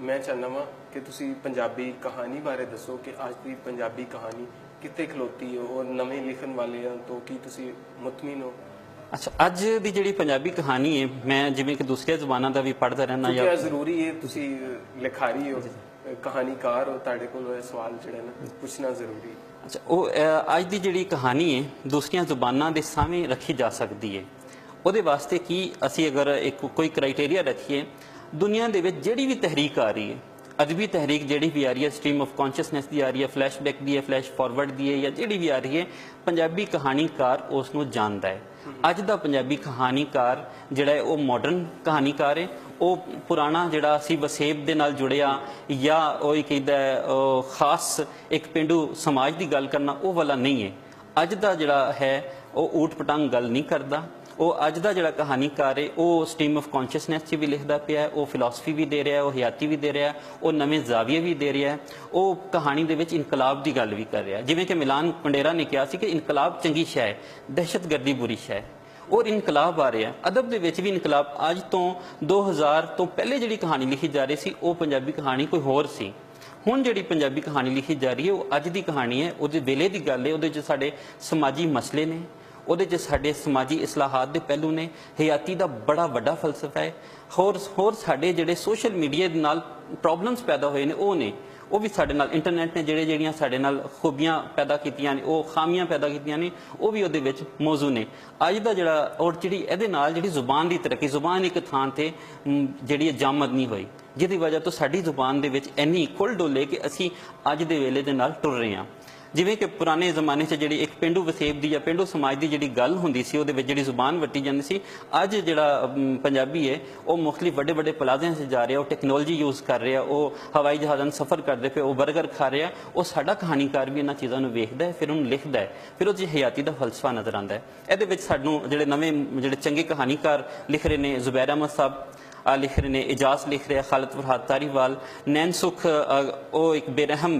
Speaker 1: ਮੈਂ ਚਾਹੁੰਦਾ ਵਾਂ ਕਿ ਤੁਸੀਂ ਪੰਜਾਬੀ ਕਹਾਣੀ ਬਾਰੇ ਦੱਸੋ ਕਿ ਅੱਜ ਦੀ ਪੰਜਾਬੀ ਕਹਾਣੀ ਕਿੱਥੇ ਖਲੋਤੀ ਹੋ, ਔਰ ਨਵੇਂ ਲਿਖਣ ਵਾਲਿਆਂ ਤੋਂ ਕੀ ਤੁਸੀਂ ਮੁਤਮਿਨ ਹੋ?
Speaker 2: ਅੱਛਾ, ਅੱਜ ਦੀ ਜਿਹੜੀ ਪੰਜਾਬੀ ਕਹਾਣੀ ਹੈ, ਮੈਂ ਜਿਵੇਂ ਕਿ ਦੂਸਰੀਆਂ ਜ਼ੁਬਾਨਾਂ ਦਾ ਵੀ ਪੜ੍ਹਦਾ ਰਹਿਣਾ,
Speaker 1: ਜਾਂ ਜ਼ਰੂਰੀ ਹੈ, ਤੁਸੀਂ ਲਿਖਾਰੀ ਹੋ, ਕਹਾਣੀਕਾਰ ਹੋ, ਤੁਹਾਡੇ ਕੋਲ ਇਹ ਸਵਾਲ ਜਿਹੜਾ ਨਾ ਪੁੱਛਣਾ ਜ਼ਰੂਰੀ ਹੈ।
Speaker 2: ਅੱਛਾ, ਉਹ ਅੱਜ ਦੀ ਜਿਹੜੀ ਕਹਾਣੀ ਹੈ ਦੂਸਰੀਆਂ ਜ਼ੁਬਾਨਾਂ ਦੇ ਸਾਹਮਣੇ ਰੱਖੀ ਜਾ ਸਕਦੀ ਹੈ। ਉਹਦੇ ਵਾਸਤੇ ਕੀ ਅਸੀਂ ਅਗਰ ਕੋਈ ਕ੍ਰਾਈਟੇਰੀਆ ਰੱਖੀਏ, ਦੁਨੀਆ ਦੇ ਵਿੱਚ ਜਿਹੜੀ ਵੀ ਤਹਿਰੀਕ ਆ ਰਹੀ ਹੈ, ਅਦਬੀ ਤਹਿਰੀਕ ਜਿਹੜੀ ਵੀ ਆ ਰਹੀ ਹੈ, ਸਟ੍ਰੀਮ ਆਫ ਕੌਨਸ਼ੀਅਸਨੈਸ ਦੀ ਆ ਰਹੀ ਹੈ, ਫਲੈਸ਼ਬੈਕ ਦੀ ਹੈ, ਫਲੈਸ਼ ਫਾਰਵਰਡ ਦੀ ਹੈ, ਜਾਂ ਜਿਹੜੀ ਵੀ ਆ ਰਹੀ ਹੈ, ਪੰਜਾਬੀ ਕਹਾਣੀਕਾਰ ਉਸ ਨੂੰ ਜਾਣਦਾ ਹੈ। ਅੱਜ ਦਾ ਪੰਜਾਬੀ ਕਹਾਣੀਕਾਰ ਜਿਹੜਾ ਹੈ ਉਹ ਮਾਡਰਨ ਕਹਾਣੀਕਾਰ ਹੈ। ਉਹ ਪੁਰਾਣਾ ਜਿਹੜਾ ਅਸੀਂ ਵਸੇਬ ਦੇ ਨਾਲ ਜੁੜਿਆ, ਜਾਂ ਉਹ ਕਹਿੰਦਾ ਖਾਸ ਇੱਕ ਪੇਂਡੂ ਸਮਾਜ ਦੀ ਗੱਲ ਕਰਨਾ, ਉਹ ਵਾਲਾ ਨਹੀਂ ਹੈ। ਅੱਜ ਦਾ ਜਿਹੜਾ ਹੈ ਉਹ ਊਟ ਪਟੰਗ ਗੱਲ ਨਹੀਂ ਕਰਦਾ। ਉਹ ਅੱਜ ਦਾ ਜਿਹੜਾ ਕਹਾਣੀਕਾਰ ਹੈ ਉਹ ਸਟ੍ਰੀਮ ਆਫ ਕੌਨਸ਼ੀਅਸਨੈਸ 'ਚ ਵੀ ਲਿਖਦਾ ਪਿਆ ਹੈ, ਉਹ ਫਿਲਾਸਫੀ ਵੀ ਦੇ ਰਿਹਾ ਹੈ, ਉਹ ਹਯਾਤੀ ਵੀ ਦੇ ਰਿਹਾ ਹੈ, ਉਹ ਨਵੇਂ ਜ਼ਾਵੀਏ ਵੀ ਦੇ ਰਿਹਾ ਹੈ, ਉਹ ਕਹਾਣੀ ਦੇ ਵਿੱਚ ਇਨਕਲਾਬ ਦੀ ਗੱਲ ਵੀ ਕਰ ਰਿਹਾ। ਜਿਵੇਂ ਕਿ ਮਿਲਾਨ ਕੁੰਡੇਰਾ ਨੇ ਕਿਹਾ ਸੀ ਕਿ ਇਨਕਲਾਬ ਚੰਗੀ ਸ਼ੈ ਹੈ, ਦਹਿਸ਼ਤਗਰਦੀ ਬੁਰੀ ਸ਼ੈ ਹੈ, ਔਰ ਇਨਕਲਾਬ ਆ ਰਿਹਾ। ਅਦਬ ਦੇ ਵਿੱਚ ਵੀ ਇਨਕਲਾਬ। ਅੱਜ ਤੋਂ 2000 ਤੋਂ ਪਹਿਲੇ ਜਿਹੜੀ ਕਹਾਣੀ ਲਿਖੀ ਜਾ ਰਹੀ ਸੀ ਉਹ ਪੰਜਾਬੀ ਕਹਾਣੀ ਕੋਈ ਹੋਰ ਸੀ। ਹੁਣ ਜਿਹੜੀ ਪੰਜਾਬੀ ਕਹਾਣੀ ਲਿਖੀ ਜਾ ਰਹੀ ਹੈ ਉਹ ਅੱਜ ਦੀ ਕਹਾਣੀ ਹੈ, ਉਹਦੇ ਵੇਲੇ ਦੀ ਗੱਲ ਹੈ। ਉਹਦੇ 'ਚ ਸਾਡੇ ਸਮਾਜੀ ਮਸਲੇ ਨੇ, ਉਹਦੇ 'ਚ ਸਾਡੇ ਸਮਾਜੀ ਇਸਲਾਹਾਤ ਦੇ ਪਹਿਲੂ ਨੇ, ਹਯਾਤੀ ਦਾ ਬੜਾ ਵੱਡਾ ਫਲਸਫਾ ਹੈ। ਹੋਰ ਸਾਡੇ ਜਿਹੜੇ ਸੋਸ਼ਲ ਮੀਡੀਆ ਦੇ ਨਾਲ ਪ੍ਰੋਬਲਮਸ ਪੈਦਾ ਹੋਏ ਨੇ ਉਹ ਨੇ, ਉਹ ਵੀ ਸਾਡੇ ਨਾਲ ਇੰਟਰਨੈਟ ਨੇ ਜਿਹੜੀਆਂ ਸਾਡੇ ਨਾਲ ਖੂਬੀਆਂ ਪੈਦਾ ਕੀਤੀਆਂ ਨੇ, ਉਹ ਖਾਮੀਆਂ ਪੈਦਾ ਕੀਤੀਆਂ ਨੇ, ਉਹ ਵੀ ਉਹਦੇ ਵਿੱਚ ਮੌਜੂ ਨੇ। ਅੱਜ ਦਾ ਜਿਹੜਾ ਔਰ ਜਿਹੜੀ ਇਹਦੇ ਨਾਲ ਜਿਹੜੀ ਜ਼ੁਬਾਨ ਦੀ ਤਰੱਕੀ, ਜ਼ੁਬਾਨ ਇੱਕ ਥਾਂ ਤੇ ਜਿਹੜੀ ਜਾਮਦ ਨਹੀਂ ਹੋਈ, ਜਿਹਦੀ ਵਜ੍ਹਾ ਤੋਂ ਸਾਡੀ ਜ਼ੁਬਾਨ ਦੇ ਵਿੱਚ ਇੰਨੀ ਖੁੱਲ੍ਹ ਡੁੱਲੇ ਕਿ ਅਸੀਂ ਅੱਜ ਦੇ ਵੇਲੇ ਦੇ ਨਾਲ ਟੁਰ ਰਹੇ ਹਾਂ। ਜਿਵੇਂ ਕਿ ਪੁਰਾਣੇ ਜ਼ਮਾਨੇ 'ਚ ਜਿਹੜੀ ਇੱਕ ਪੇਂਡੂ ਵਸੇਬ ਦੀ ਜਾਂ ਪੇਂਡੂ ਸਮਾਜ ਦੀ ਜਿਹੜੀ ਗੱਲ ਹੁੰਦੀ ਸੀ, ਉਹਦੇ ਵਿੱਚ ਜਿਹੜੀ ਜ਼ੁਬਾਨ ਵਰਤੀ ਜਾਂਦੀ ਸੀ, ਅੱਜ ਜਿਹੜਾ ਪੰਜਾਬੀ ਹੈ ਉਹ ਮੁਖਤਲਿਫ ਵੱਡੇ ਵੱਡੇ ਪਲਾਜ਼ਿਆਂ 'ਚ ਜਾ ਰਿਹਾ, ਉਹ ਟੈਕਨੋਲੋਜੀ ਯੂਜ਼ ਕਰ ਰਿਹਾ, ਉਹ ਹਵਾਈ ਜਹਾਜ਼ਾਂ 'ਚ ਸਫ਼ਰ ਕਰਦੇ ਪਏ, ਉਹ ਬਰਗਰ ਖਾ ਰਿਹਾ। ਉਹ ਸਾਡਾ ਕਹਾਣੀਕਾਰ ਵੀ ਇਹਨਾਂ ਚੀਜ਼ਾਂ ਨੂੰ ਵੇਖਦਾ ਹੈ, ਫਿਰ ਉਹਨੂੰ ਲਿਖਦਾ ਹੈ, ਫਿਰ ਉਹ 'ਚ ਹਯਾਤੀ ਦਾ ਫਲਸਫਾ ਨਜ਼ਰ ਆਉਂਦਾ ਹੈ। ਇਹਦੇ ਵਿੱਚ ਸਾਨੂੰ ਜਿਹੜੇ ਨਵੇਂ ਜਿਹੜੇ ਚੰਗੇ ਕਹਾਣੀਕਾਰ ਲਿਖ ਰਹੇ ਨੇ, ਜ਼ੁਬੈਰ ਅਹਿਮਦ ਸਾਹਿਬ ਲਿਖ ਰਹੇ ਨੇ, ਇਜਾਜ਼ ਲਿਖ ਰਿਹਾ, ਖਾਲਿਦ ਫਰਹਾਦ ਤਾਰੀਵਾਲ, ਨੈਣ ਸੁਖ, ਉਹ ਇੱਕ ਬੇਰਹਿਮ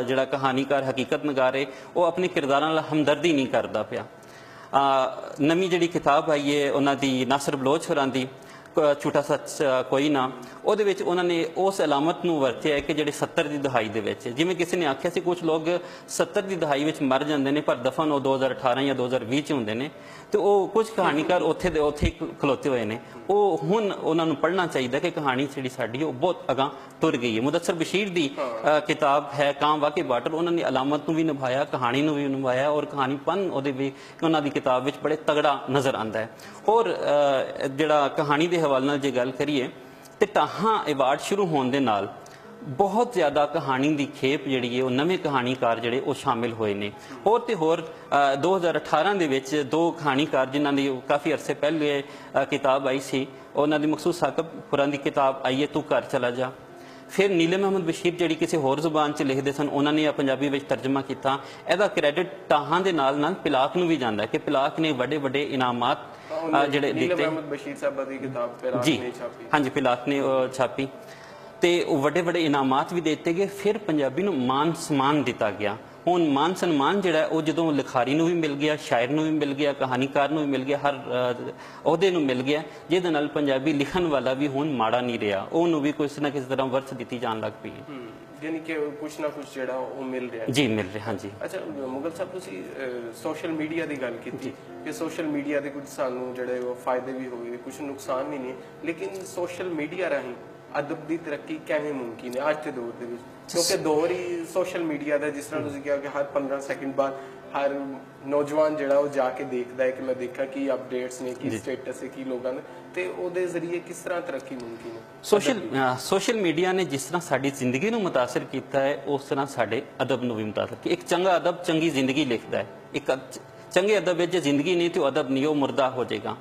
Speaker 2: ਜਿਹੜਾ ਕਹਾਣੀਕਾਰ ਹਕੀਕਤ ਨਗਾਰ ਹੈ, ਉਹ ਆਪਣੇ ਕਿਰਦਾਰਾਂ ਨਾਲ ਹਮਦਰਦੀ ਨਹੀਂ ਕਰਦਾ ਪਿਆ। ਨਵੀਂ ਜਿਹੜੀ ਕਿਤਾਬ ਆਈ ਹੈ ਉਹਨਾਂ ਦੀ, ਨਾਸਰ ਬਲੋਚ ਹੋਰਾਂ ਦੀ, ਝੂਠਾ ਸੱਚ ਕੋਈ ਨਾ, ਉਹਦੇ ਵਿੱਚ ਉਹਨਾਂ ਨੇ ਉਸ ਅਲਾਮਤ ਨੂੰ ਵਰਤਿਆ ਹੈ ਕਿ ਜਿਹੜੇ 70 ਦੀ ਦਹਾਈ ਦੇ ਵਿੱਚ, ਜਿਵੇਂ ਕਿਸੇ ਨੇ ਆਖਿਆ ਸੀ ਕੁਝ ਲੋਕ 70 ਦੀ ਦਹਾਈ ਵਿੱਚ ਮਰ ਜਾਂਦੇ ਨੇ ਪਰ ਦਫਨ ਉਹ 2018 ਜਾਂ 2020 ਚ ਹੁੰਦੇ ਨੇ, ਤੇ ਉਹ ਕੁਝ ਕਹਾਣੀਕਾਰ ਉੱਥੇ ਦੇ ਉੱਥੇ ਖਲੋਤੇ ਹੋਏ ਨੇ। ਉਹ ਹੁਣ ਉਹਨਾਂ ਨੂੰ ਪੜ੍ਹਨਾ ਚਾਹੀਦਾ ਕਿ ਕਹਾਣੀ ਜਿਹੜੀ ਸਾਡੀ ਉਹ ਬਹੁਤ ਅਗਾਂਹ ਤੁਰ ਗਈ ਹੈ। ਮੁਦੱਸਰ ਬਸ਼ੀਰ ਦੀ ਕਿਤਾਬ ਹੈ ਕਾਮ ਵਾਕੇ ਬਾਟਰ, ਉਹਨਾਂ ਨੇ ਅਲਾਮਤ ਨੂੰ ਵੀ ਨਿਭਾਇਆ, ਕਹਾਣੀ ਨੂੰ ਵੀ ਨਿਭਾਇਆ, ਔਰ ਕਹਾਣੀਪਨ ਉਹਦੇ ਵੀ ਉਹਨਾਂ ਦੀ ਕਿਤਾਬ ਵਿੱਚ ਬੜੇ ਤਗੜਾ ਨਜ਼ਰ ਆਉਂਦਾ ਹੈ। ਔਰ ਜਿਹੜਾ ਕਹਾਣੀ ਦੇ ਹਵਾਲੇ ਨਾਲ ਜੇ ਗੱਲ ਕਰੀਏ ਤੇ ਟਾਹਾਂ ਅਵਾਰਡ ਸ਼ੁਰੂ ਹੋਣ ਦੇ ਨਾਲ ਬਹੁਤ ਜ਼ਿਆਦਾ ਕਹਾਣੀ ਦੀ ਖੇਪ ਜਿਹੜੀ ਹੈ ਉਹ ਨਵੇਂ ਕਹਾਣੀਕਾਰ ਜਿਹੜੇ ਉਹ ਸ਼ਾਮਿਲ ਹੋਏ ਨੇ। ਹੋਰ ਤੇ ਹੋਰ 2018 ਦੇ ਵਿੱਚ ਦੋ ਕਹਾਣੀਕਾਰ ਜਿਨ੍ਹਾਂ ਦੀ ਕਾਫੀ ਅਰਸੇ ਪਹਿਲੇ ਕਿਤਾਬ ਆਈ ਸੀ, ਉਹਨਾਂ ਦੀ ਮਕਸੂਦ ਸਾਕਬਪੁਰਾਂ ਦੀ ਕਿਤਾਬ ਆਈ ਹੈ ਤੂੰ ਘਰ ਚਲਾ ਜਾ। ਫਿਰ ਨੀਲਮ ਅਹਿਮਦ ਬਸ਼ੀਰ ਜਿਹੜੀ ਕਿਸੇ ਹੋਰ ਜ਼ੁਬਾਨ 'ਚ ਲਿਖਦੇ ਸਨ, ਉਹਨਾਂ ਨੇ ਪੰਜਾਬੀ ਵਿੱਚ ਤਰਜਮਾ ਕੀਤਾ। ਇਹਦਾ ਕ੍ਰੈਡਿਟ ਟਾਹਾਂ ਦੇ ਨਾਲ ਨਾਲ ਪਿਲਾਕ ਨੂੰ ਵੀ ਜਾਂਦਾ ਕਿ ਪਿਲਾਕ ਨੇ ਵੱਡੇ ਵੱਡੇ ਇਨਾਮਾਤ ਜਿਹੜੇ ਦਿੱਤੇ।
Speaker 1: ਨੀਲਮ ਅਹਿਮਦ ਬਸ਼ੀਰ ਸਾਹਿਬ ਦੀ ਕਿਤਾਬ ਪਿਲਾਕ ਨੇ ਛਾਪੀ।
Speaker 2: ਹਾਂਜੀ, ਪਿਲਾਕ ਨੇ ਛਾਪੀ। ਤੇ ਵੱਡੇ ਵੱਡੇ ਇਨਾਮਾਤ ਵੀ ਦਿੱਤੇ ਗਏ। ਫਿਰ ਪੰਜਾਬੀ ਨੂੰ ਮਾਨ ਸਨਮਾਨ ਦਿੱਤਾ ਗਿਆ। ਹੁਣ ਮਾਨ ਸਨਮਾਨ ਜਿਹੜਾ ਉਹ ਜਦੋਂ ਲਿਖਾਰੀ ਨੂੰ ਵੀ ਮਿਲ ਗਿਆ, ਸ਼ਾਇਰ ਨੂੰ ਵੀ ਮਿਲ ਗਿਆ, ਕਹਾਣੀਕਾਰ ਨੂੰ ਵੀ ਮਿਲ ਗਿਆ, ਹਰ ਅਹੁਦੇ ਨੂੰ ਮਿਲ ਗਿਆ, ਜਿਹਦੇ ਨਾਲ ਪੰਜਾਬੀ ਲਿਖਣ ਵਾਲਾ ਵੀ ਹੁਣ ਮਾੜਾ ਨਹੀਂ ਰਿਹਾ, ਉਹਨੂੰ ਵੀ ਕਿਸੇ ਨਾ ਕਿਸੇ ਤਰ੍ਹਾਂ ਵਰਤ ਦਿੱਤੀ ਜਾਣ ਲੱਗ ਪਈ ਹੈ।
Speaker 1: ਯਾਨੀ ਕਿ ਕੁਛ ਨਾ ਕੁਛ ਜਿਹੜਾ ਉਹ ਮਿਲ ਰਿਹਾ
Speaker 2: ਜੀ ਮਿਲ ਰਿਹਾ। ਹਾਂਜੀ।
Speaker 1: ਅੱਛਾ ਮੁਗਲ ਸਾਹਿਬ, ਤੁਸੀਂ ਸੋਸ਼ਲ ਮੀਡੀਆ ਦੀ ਗੱਲ ਕੀਤੀ ਕਿ ਸੋਸ਼ਲ ਮੀਡੀਆ ਦੇ ਕੁਝ ਸਾਨੂੰ ਜਿਹੜੇ ਉਹ ਫਾਇਦੇ ਵੀ ਹੋਏ, ਕੁਝ ਨੁਕਸਾਨ ਵੀ ਨੇ, ਲੇਕਿਨ ਸੋਸ਼ਲ ਮੀਡੀਆ ਰਾਹੀਂ ਅਦਬ ਦੀ ਤਰੱਕੀ ਕਿਵੇਂ ਮੁਮਕਿਨ ਹੈ ਅੱਜ ਦੇ ਦੌਰ ਦੇ ਵਿੱਚ? ਕਿਉਂਕਿ ਦੌਰ ਹੀ ਸੋਸ਼ਲ ਮੀਡੀਆ ਦਾ, ਜਿਸ ਤਰ੍ਹਾਂ ਤੁਸੀਂ ਕਿਹਾ ਕਿ ਹਰ 15 ਸੈਕਿੰਡ ਬਾਅਦ ਹਰ ਨੌਜਵਾਨ ਜਿਹੜਾ ਉਹ ਜਾ ਕੇ ਦੇਖਦਾ ਹੈ ਕਿ ਮੈਂ ਦੇਖਾਂ ਕੀ ਅਪਡੇਟਸ ਨੇ, ਕੀ ਸਟੇਟਸ ਹੈ, ਕੀ ਲੋਕਾਂ ਦਾ, ਤੇ ਉਹਦੇ ਜ਼ਰੀਏ ਕਿਸ ਤਰ੍ਹਾਂ ਤਰੱਕੀ ਮੁਮਕਿਨ ਹੈ?
Speaker 2: ਸੋਸ਼ਲ ਮੀਡੀਆ ਨੇ ਜਿਸ ਤਰ੍ਹਾਂ ਸਾਡੀ ਜ਼ਿੰਦਗੀ ਨੂੰ ਮੁਤਾਸਰ ਕੀਤਾ ਹੈ, ਉਸ ਤਰ੍ਹਾਂ ਸਾਡੇ ਅਦਬ ਨੂੰ ਵੀ ਮੁਤਾਸਰ ਕੀਤਾ। ਇੱਕ ਚੰਗਾ ਅਦਬ ਚੰਗੀ ਜ਼ਿੰਦਗੀ ਲਿਖਦਾ ਹੈ। ਇੱਕ ਚੰਗੇ ਅਦਬ ਵਿੱਚ ਜੇ ਜ਼ਿੰਦਗੀ ਨਹੀਂ ਤੇ ਉਹ ਅਦਬ ਨਹੀਂ, ਉਹ ਮੁਰਦਾ ਹੋ ਜਾਏਗਾ।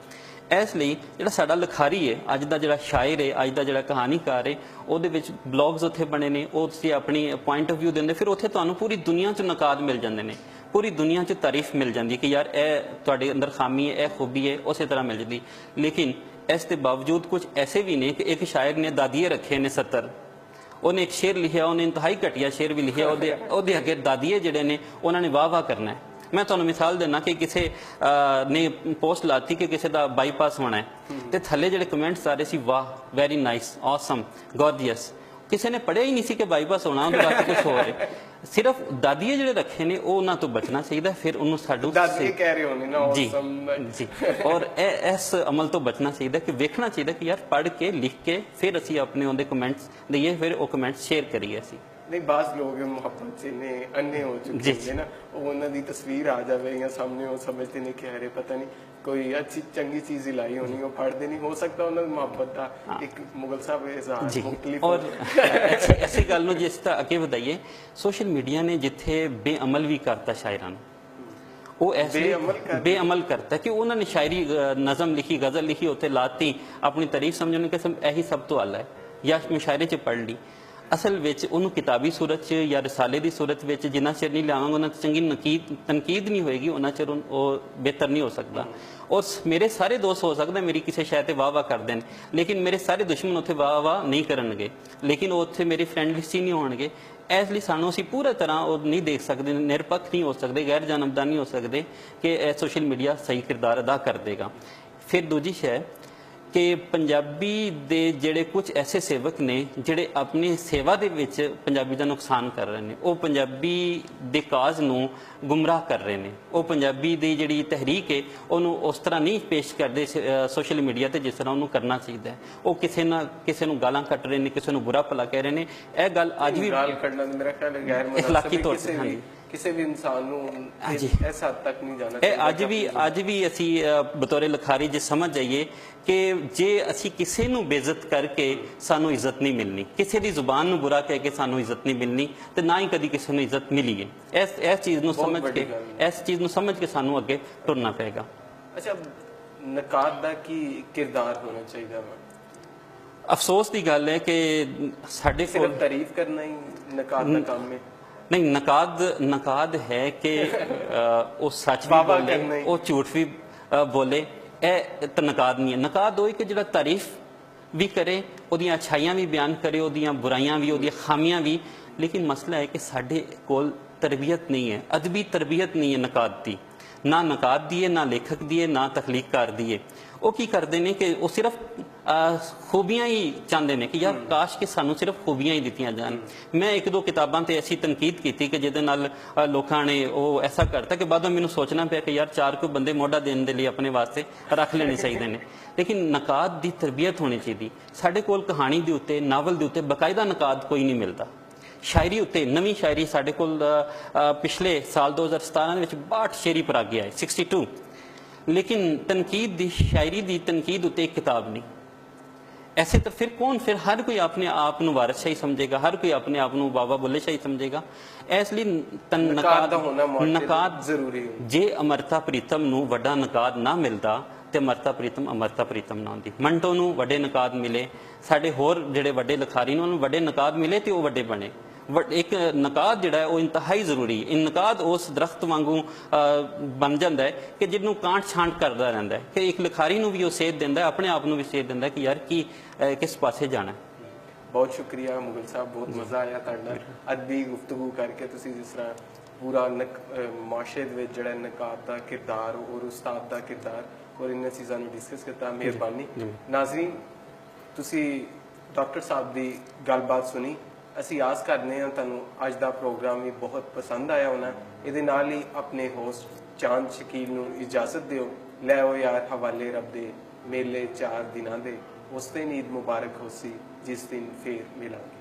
Speaker 2: ਇਸ ਲਈ ਜਿਹੜਾ ਸਾਡਾ ਲਿਖਾਰੀ ਹੈ, ਅੱਜ ਦਾ ਜਿਹੜਾ ਸ਼ਾਇਰ ਹੈ, ਅੱਜ ਦਾ ਜਿਹੜਾ ਕਹਾਣੀਕਾਰ ਹੈ, ਉਹਦੇ ਵਿੱਚ ਬਲੌਗਸ ਉੱਥੇ ਬਣੇ ਨੇ, ਉਹ ਤੁਸੀਂ ਆਪਣੀ ਪੁਆਇੰਟ ਆਫ ਵਿਊ ਦਿੰਦੇ, ਫਿਰ ਉੱਥੇ ਤੁਹਾਨੂੰ ਪੂਰੀ ਦੁਨੀਆ 'ਚ ਨਕਾਦ ਮਿਲ ਜਾਂਦੇ ਨੇ, ਪੂਰੀ ਦੁਨੀਆ 'ਚ ਤਾਰੀਫ ਮਿਲ ਜਾਂਦੀ ਹੈ ਕਿ ਯਾਰ ਇਹ ਤੁਹਾਡੇ ਅੰਦਰ ਖਾਮੀ ਹੈ, ਇਹ ਖੂਬੀ ਹੈ, ਉਸੇ ਤਰ੍ਹਾਂ ਮਿਲ ਜਾਂਦੀ। ਲੇਕਿਨ ਇਸ ਦੇ ਬਾਵਜੂਦ ਕੁਝ ਐਸੇ ਵੀ ਨੇ ਕਿ ਇੱਕ ਸ਼ਾਇਰ ਨੇ ਦਾਦੀਏ ਰੱਖੇ ਨੇ 70, ਉਹਨੇ ਇੱਕ ਸ਼ੇਰ ਲਿਖਿਆ, ਉਹਨੇ ਇੰਤਹਾਈ ਘਟੀਆ ਸ਼ੇਰ ਵੀ ਲਿਖਿਆ, ਉਹਦੇ ਅੱਗੇ ਦਾਦੀਏ ਜਿਹੜੇ ਨੇ ਉਹਨਾਂ ਨੇ ਵਾਹ ਵਾਹ ਕਰਨਾ ਹੈ। ਮੈਂ ਤੁਹਾਨੂੰ ਮਿਸਾਲ ਦੇਣਾ ਕਿ ਕਿਸੇ ਨੇ ਪੋਸਟ ਲਾਤੀ ਕਿ ਕਿਸੇ ਦਾ ਬਾਈਪਾਸ ਹੋਣਾ ਹੈ, ਤੇ ਥੱਲੇ ਜਿਹੜੇ ਕਮੈਂਟਸ ਆ ਰਹੇ ਸੀ, ਵਾਹ, ਵੈਰੀ ਨਾਈਸ, ਆਸਮ, ਗੋਰਜੀਅਸ। ਕਿਸੇ ਨੇ ਪੜ੍ਹਿਆ ਹੀ ਨਹੀਂ ਸੀ ਕਿ ਬਾਈਪਾਸ ਹੋਣਾ, ਉਹਦੇ ਬਾਅਦ ਕੁਝ ਹੋਰ ਹੈ। ਸਿਰਫ ਦਾਦੀਏ ਜਿਹੜੇ ਰੱਖੇ ਨੇ ਉਹ ਉਹਨਾਂ ਤੋਂ ਬਚਣਾ ਚਾਹੀਦਾ। ਫਿਰ ਉਹਨੂੰ ਸਾਡੂ
Speaker 1: ਦਾਦੀਏ ਕਹਿ ਰਹੇ ਹੋਣੇ ਨਾ,
Speaker 2: ਜੀ
Speaker 1: ਆਸਮ
Speaker 2: ਜੀ, ਔਰ ਇਸ ਅਮਲ ਤੋਂ ਬਚਣਾ ਚਾਹੀਦਾ ਕਿ ਵੇਖਣਾ ਚਾਹੀਦਾ ਕਿ ਯਾਰ ਪੜ੍ਹ ਕੇ ਲਿਖ ਕੇ ਫਿਰ ਅਸੀਂ ਆਪਣੇ ਉਹਦੇ ਕਮੈਂਟਸ ਦਈਏ, ਫਿਰ ਉਹ ਕਮੈਂਟਸ ਸ਼ੇਅਰ ਕਰੀਏ ਅਸੀਂ।
Speaker 1: ਨਹੀਂ, ਬਾਜ਼ ਲੋਕ ਮੁਹੱਬਤ से ने अन्य हो चुके हैं ना, ਉਹਨਾਂ ਦੀ ਤਸਵੀਰ ਆ ਜਾਵੇ ਜਾਂ ਸਾਹਮਣੇ, ਉਹ ਸਮਝਦੇ ਨੇ ਕਿ ਹਰੇ ਪਤਾ ਨਹੀਂ ਕੋਈ ਅੱਛੀ ਚੰਗੀ ਚੀਜ਼ ਹੀ ਲਾਈ ਹੋਣੀ, ਉਹ ਪੜ੍ਹਦੇ ਨਹੀਂ। ਹੋ ਸਕਦਾ ਉਹਨਾਂ ਦੀ ਮੁਹੱਬਤ ਦਾ ਇੱਕ ਮੁਗਲ ਸਾਹਿਬ ਇਜ਼ਹਾਰ ਮੁਖਤਲਿਫ।
Speaker 2: ਔਰ ਐਸੀ ਗੱਲ ਨੂੰ ਜਿਸ ਤਰ੍ਹਾਂ ਅੱਗੇ ਵਧਾਈਏ, ਸੋਸ਼ਲ ਮੀਡੀਆ ਨੇ ਜਿੱਥੇ ਬੇਅਮਲ ਵੀ ਕਰਤਾ ਸ਼ਾਇਰਾਂ ਨੂੰ, ਉਹ ਐਸੇ ਬੇਅਮਲ ਕਰਤਾ ਕਿ ਉਹਨਾਂ ਨੇ ਸ਼ਾਇਰੀ ਨਜ਼ਮ ਲਿਖੀ, ਗਜ਼ਲ ਲਿਖੀ, ਉੱਥੇ ਲਾਤੀ, ਆਪਣੀ ਤਾਰੀਫ ਸਮਝਣ ਕਿ ਇਹੀ ਸਭ ਤੋਂ ਆਲਾ ਹੈ, ਜਾਂ ਮੁਸ਼ਾਇਰੇ 'ਚ ਪੜ੍ਹ ਲਈ। ਅਸਲ ਵਿੱਚ ਉਹਨੂੰ ਕਿਤਾਬੀ ਸੂਰਤ 'ਚ ਜਾਂ ਰਸਾਲੇ ਦੀ ਸੂਰਤ ਵਿੱਚ ਜਿੰਨਾ ਚਿਰ ਨਹੀਂ ਲਿਆਵਾਂਗੇ, ਉਹਨਾਂ 'ਚ ਚੰਗੀ ਤਨਕੀਦ ਨਹੀਂ ਹੋਏਗੀ, ਉਹਨਾਂ ਚਿਰ ਉਹ ਬਿਹਤਰ ਨਹੀਂ ਹੋ ਸਕਦਾ। ਔਰ ਮੇਰੇ ਸਾਰੇ ਦੋਸਤ ਹੋ ਸਕਦਾ ਮੇਰੀ ਕਿਸੇ ਸ਼ਾਇਦ ਤੇ ਵਾਹ ਵਾਹ ਕਰਦੇ ਨੇ, ਲੇਕਿਨ ਮੇਰੇ ਸਾਰੇ ਦੁਸ਼ਮਣ ਉੱਥੇ ਵਾਹ ਵਾਹ ਨਹੀਂ ਕਰਨਗੇ, ਲੇਕਿਨ ਉਹ ਉੱਥੇ ਮੇਰੇ ਫਰੈਂਡ ਲਿਸਟ ਹੀ ਨਹੀਂ ਹੋਣਗੇ। ਇਸ ਲਈ ਸਾਨੂੰ ਅਸੀਂ ਪੂਰਾ ਤਰ੍ਹਾਂ ਉਹ ਨਹੀਂ ਦੇਖ ਸਕਦੇ, ਨਿਰਪੱਖ ਨਹੀਂ ਹੋ ਸਕਦੇ, ਗੈਰ ਜਾਨਬਦਾਰ ਨਹੀਂ ਹੋ ਸਕਦੇ ਕਿ ਇਹ ਸੋਸ਼ਲ ਮੀਡੀਆ ਸਹੀ ਕਿਰਦਾਰ ਅਦਾ ਕਰ ਦੇਗਾ। ਫਿਰ ਦੂਜੀ ਸ਼ੈ ਕਿ ਪੰਜਾਬੀ ਦੇ ਜਿਹੜੇ ਕੁਝ ਐਸੇ ਸੇਵਕ ਨੇ ਜਿਹੜੇ ਆਪਣੀ ਸੇਵਾ ਦੇ ਵਿੱਚ ਪੰਜਾਬੀ ਦਾ ਨੁਕਸਾਨ ਕਰ ਰਹੇ ਨੇ, ਉਹ ਪੰਜਾਬੀ ਦੇ ਕਾਜ਼ ਨੂੰ ਗੁੰਮਰਾਹ ਕਰ ਰਹੇ ਨੇ, ਉਹ ਪੰਜਾਬੀ ਦੀ ਜਿਹੜੀ ਤਹਿਰੀਕ ਹੈ ਉਹਨੂੰ ਉਸ ਤਰ੍ਹਾਂ ਨਹੀਂ ਪੇਸ਼ ਕਰਦੇ ਸੋਸ਼ਲ ਮੀਡੀਆ ਤੇ ਜਿਸ ਤਰ੍ਹਾਂ ਉਹਨੂੰ ਕਰਨਾ ਚਾਹੀਦਾ ਹੈ। ਉਹ ਕਿਸੇ ਨੂੰ ਗਾਲਾਂ ਕੱਢ ਰਹੇ ਨੇ, ਕਿਸੇ ਨੂੰ ਬੁਰਾ ਭਲਾ ਕਹਿ ਰਹੇ ਨੇ। ਇਹ ਗੱਲ ਅੱਜ ਵੀ
Speaker 1: ਗਾਲ ਕੱਢਣਾ ਮੇਰਾ ਖਿਆਲ ਹੈ ਗੈਰ
Speaker 2: ਇਖਲਾਕੀ ਤੌਰ ਤੇ
Speaker 1: ਕਿਸੇ ਵੀ ਇਨਸਾਨ ਨੂੰ ਇਸ ਹੱਦ ਤੱਕ ਨਹੀਂ ਜਾਣਾ
Speaker 2: ਚਾਹੀਦਾ। ਅੱਜ ਵੀ ਅਸੀਂ ਬਤੌਰੇ ਲਿਖਾਰੀ ਜੇ ਸਮਝ ਜਾਈਏ ਕਿ ਜੇ ਅਸੀਂ ਕਿਸੇ ਨੂੰ ਬੇਇੱਜ਼ਤ ਕਰਕੇ ਸਾਨੂੰ ਇੱਜ਼ਤ ਨਹੀਂ ਮਿਲਣੀ, ਕਿਸੇ ਦੀ ਜ਼ੁਬਾਨ ਨੂੰ ਬੁਰਾ ਕਹਿ ਕੇ ਸਾਨੂੰ ਇੱਜ਼ਤ ਨਹੀਂ ਮਿਲਣੀ, ਤੇ ਨਾ ਹੀ ਕਦੀ ਕਿਸੇ ਨੂੰ ਇੱਜ਼ਤ ਮਿਲੀ ਹੈ। ਇਸ ਚੀਜ਼ ਨੂੰ ਸਮਝ ਕੇ ਸਾਨੂੰ ਅੱਗੇ ਟੁਰਨਾ ਪਏਗਾ।
Speaker 1: ਅੱਛਾ, ਨਕਾਦ ਦਾ ਕੀ ਕਿਰਦਾਰ ਹੋਣਾ ਚਾਹੀਦਾ?
Speaker 2: ਅਫਸੋਸ ਦੀ ਗੱਲ ਹੈ ਕਿ ਸਾਡੇ ਕੋਲ
Speaker 1: ਸਿਰਫ ਤਾਰੀਫ ਕਰਨਾ ਹੀ ਨਕਾਦ ਦਾ ਕੰਮ ਹੈ? ਨਹੀਂ,
Speaker 2: ਨਕਾਦ ਹੈ ਕਿ ਉਹ ਸੱਚ ਵੀ ਬੋਲੇ, ਉਹ ਝੂਠ ਵੀ ਬੋਲੇ, ਇਹ ਤਾਂ ਨਕਾਦ ਨਹੀਂ ਹੈ। ਨਕਾਦ ਉਹ ਕਿ ਜਿਹੜਾ ਤਾਰੀਫ ਵੀ ਕਰੇ, ਉਹਦੀਆਂ ਅੱਛਾਈਆਂ ਵੀ ਬਿਆਨ ਕਰੇ, ਉਹਦੀਆਂ ਬੁਰਾਈਆਂ ਵੀ, ਉਹਦੀਆਂ ਖਾਮੀਆਂ ਵੀ। ਲੇਕਿਨ ਮਸਲਾ ਹੈ ਕਿ ਸਾਡੇ ਕੋਲ ਤਰਬੀਅਤ ਨਹੀਂ ਹੈ, ਅਦਬੀ ਤਰਬੀਅਤ ਨਹੀਂ ਹੈ ਨਕਾਦ ਦੀ। ਨਾ ਨਕਾਦ ਦੀ ਹੈ, ਨਾ ਲੇਖਕ ਦੀ ਹੈ, ਨਾ ਤਖਲੀਕਕਾਰ ਦੀ ਹੈ। ਉਹ ਕੀ ਕਰਦੇ ਨੇ ਕਿ ਉਹ ਸਿਰਫ ਖੂਬੀਆਂ ਹੀ ਚਾਹੁੰਦੇ ਨੇ ਕਿ ਯਾਰ ਕਾਸ਼ ਕਿ ਸਾਨੂੰ ਸਿਰਫ ਖੂਬੀਆਂ ਹੀ ਦਿੱਤੀਆਂ ਜਾਣ। ਮੈਂ ਇੱਕ ਦੋ ਕਿਤਾਬਾਂ ਤੇ ਐਸੀ ਤਨਕੀਦ ਕੀਤੀ ਕਿ ਜਿਹਦੇ ਨਾਲ ਲੋਕਾਂ ਨੇ ਉਹ ਐਸਾ ਕਰਤਾ ਕਿ ਬਾਅਦੋਂ ਮੈਨੂੰ ਸੋਚਣਾ ਪਿਆ ਕਿ ਯਾਰ ਚਾਰ ਕੋਈ ਬੰਦੇ ਮੋਢਾ ਦੇਣ ਦੇ ਲਈ ਆਪਣੇ ਵਾਸਤੇ ਰੱਖ ਲੈਣੇ ਚਾਹੀਦੇ ਨੇ। ਲੇਕਿਨ ਨਕਾਦ ਦੀ ਤਰਬੀਅਤ ਹੋਣੀ ਚਾਹੀਦੀ। ਸਾਡੇ ਕੋਲ ਕਹਾਣੀ ਦੇ ਉੱਤੇ, ਨਾਵਲ ਦੇ ਉੱਤੇ ਬਾਕਾਇਦਾ ਨਕਾਦ ਕੋਈ ਨਹੀਂ ਮਿਲਦਾ। ਸ਼ਾਇਰੀ ਉੱਤੇ ਨਵੀਂ ਸ਼ਾਇਰੀ ਸਾਡੇ ਕੋਲ ਪਿਛਲੇ ਸਾਲ 2017 ਦੇ ਵਿੱਚ 62 ਸ਼ੇਰੀ ਪਰ ਆ ਗਿਆ ਹੈ, 62। ਲੇਕਿਨ ਤਨਕੀਦ ਦੀ, ਸ਼ਾਇਰੀ ਦੀ ਤਨਕੀਦ ਉੱਤੇ ਇੱਕ ਕਿਤਾਬ ਨਹੀਂ। ਐਸੇ ਤਾਂ ਫਿਰ ਹਰ ਕੋਈ ਆਪਣੇ ਆਪ ਨੂੰ ਵਾਰਿਸ ਸ਼ਾਹੀ ਸਮਝੇਗਾ, ਹਰ ਕੋਈ ਆਪਣੇ ਆਪ ਨੂੰ ਬਾਬਾ ਬੁੱਲੇ ਸ਼ਾਹੀ ਸਮਝੇਗਾ। ਇਸ ਲਈ ਨਕਾਦ ਜ਼ਰੂਰੀ ਹੈ। ਜੇ ਅਮਰਤਾ ਪ੍ਰੀਤਮ ਨੂੰ ਵੱਡਾ ਨਕਾਦ ਨਾ ਮਿਲਦਾ ਤੇ ਅਮਰਤਾ ਪ੍ਰੀਤਮ ਨਾ ਹੁੰਦੀ। ਮੰਟੋ ਨੂੰ ਵੱਡੇ ਨਕਾਦ ਮਿਲੇ, ਸਾਡੇ ਹੋਰ ਜਿਹੜੇ ਵੱਡੇ ਲਿਖਾਰੀ ਨੇ ਉਹਨੂੰ ਵੱਡੇ ਨਕਾਦ ਮਿਲੇ ਤੇ ਉਹ ਵੱਡੇ ਬਣੇ। ਇੱਕ ਨਕਾਦ ਜਿਹੜਾ ਹੈ ਉਹ ਇੰਤਹਾਈ ਜ਼ਰੂਰੀ ਹੈ। ਨਕਾਦ ਉਸ ਦਰਖਤ ਵਾਂਗੂ ਬਣ ਜਾਂਦਾ ਹੈ ਕਿ ਜਿਹਨੂੰ ਕਾਂਟ ਛਾਂਟ ਕਰਦਾ ਰਹਿੰਦਾ ਹੈ, ਕਿ ਇੱਕ ਲਿਖਾਰੀ ਨੂੰ ਵੀ ਉਹ ਸੇਧ ਦਿੰਦਾ ਹੈ, ਆਪਣੇ ਆਪ ਨੂੰ ਵੀ ਸੇਧ ਦਿੰਦਾ ਹੈ ਕਿ ਯਾਰ ਕੀ ਕਿਸ ਪਾਸੇ ਜਾਣਾ।
Speaker 1: बहुत शुक्रिया मुगल साहब, बहुत मज़ा आया ਤੁਹਾਡੇ ਨਾਲ ਅਦਬੀ ਗੁਫ਼ਤਗੂ ਕਰਕੇ। ਤੁਸੀਂ ਜਿਸ ਤਰ੍ਹਾਂ ਪੂਰਾ ਮਾਸ਼ਰੇ ਦੇ ਵਿੱਚ ਜਿਹੜਾ ਨਕਾਬ ਦਾ ਕਿਰਦਾਰ ਔਰ ਉਸਤਾਦ ਦਾ ਕਿਰਦਾਰ ਔਰ ਇਹਨਾਂ ਚੀਜ਼ਾਂ ਨੂੰ ਡਿਸਕਸ ਕੀਤਾ, ਮਿਹਰਬਾਨੀ। ਨਾਜ਼ਰੀਨ, ਤੁਸੀਂ ਡਾਕਟਰ ਸਾਹਿਬ ਦੀ ਗੱਲਬਾਤ ਸੁਣੀ। ਅਸੀਂ ਆਸ ਕਰਦੇ ਹਾਂ ਤੁਹਾਨੂੰ ਅੱਜ ਦਾ ਪ੍ਰੋਗਰਾਮ ਵੀ ਬਹੁਤ ਪਸੰਦ ਆਇਆ ਹੋਣਾ। ਇਹਦੇ ਨਾਲ ਹੀ ਆਪਣੇ ਹੋਸਟ ਚਾਂਦ ਸ਼ਕੀਲ ਨੂੰ ਇਜਾਜ਼ਤ ਦਿਓ। ਲੈ ਆਓ ਯਾਰ ਹਵਾਲੇ ਰੱਬ ਦੇ ਮੇਲੇ 4 ਦਿਨਾਂ ਦੇ, ਉਸ ਦਿਨ ਈਦ ਮੁਬਾਰਕ ਹੋਸੀ ਜਿਸ ਦਿਨ ਫੇਰ ਮਿਲਾਂਗੇ।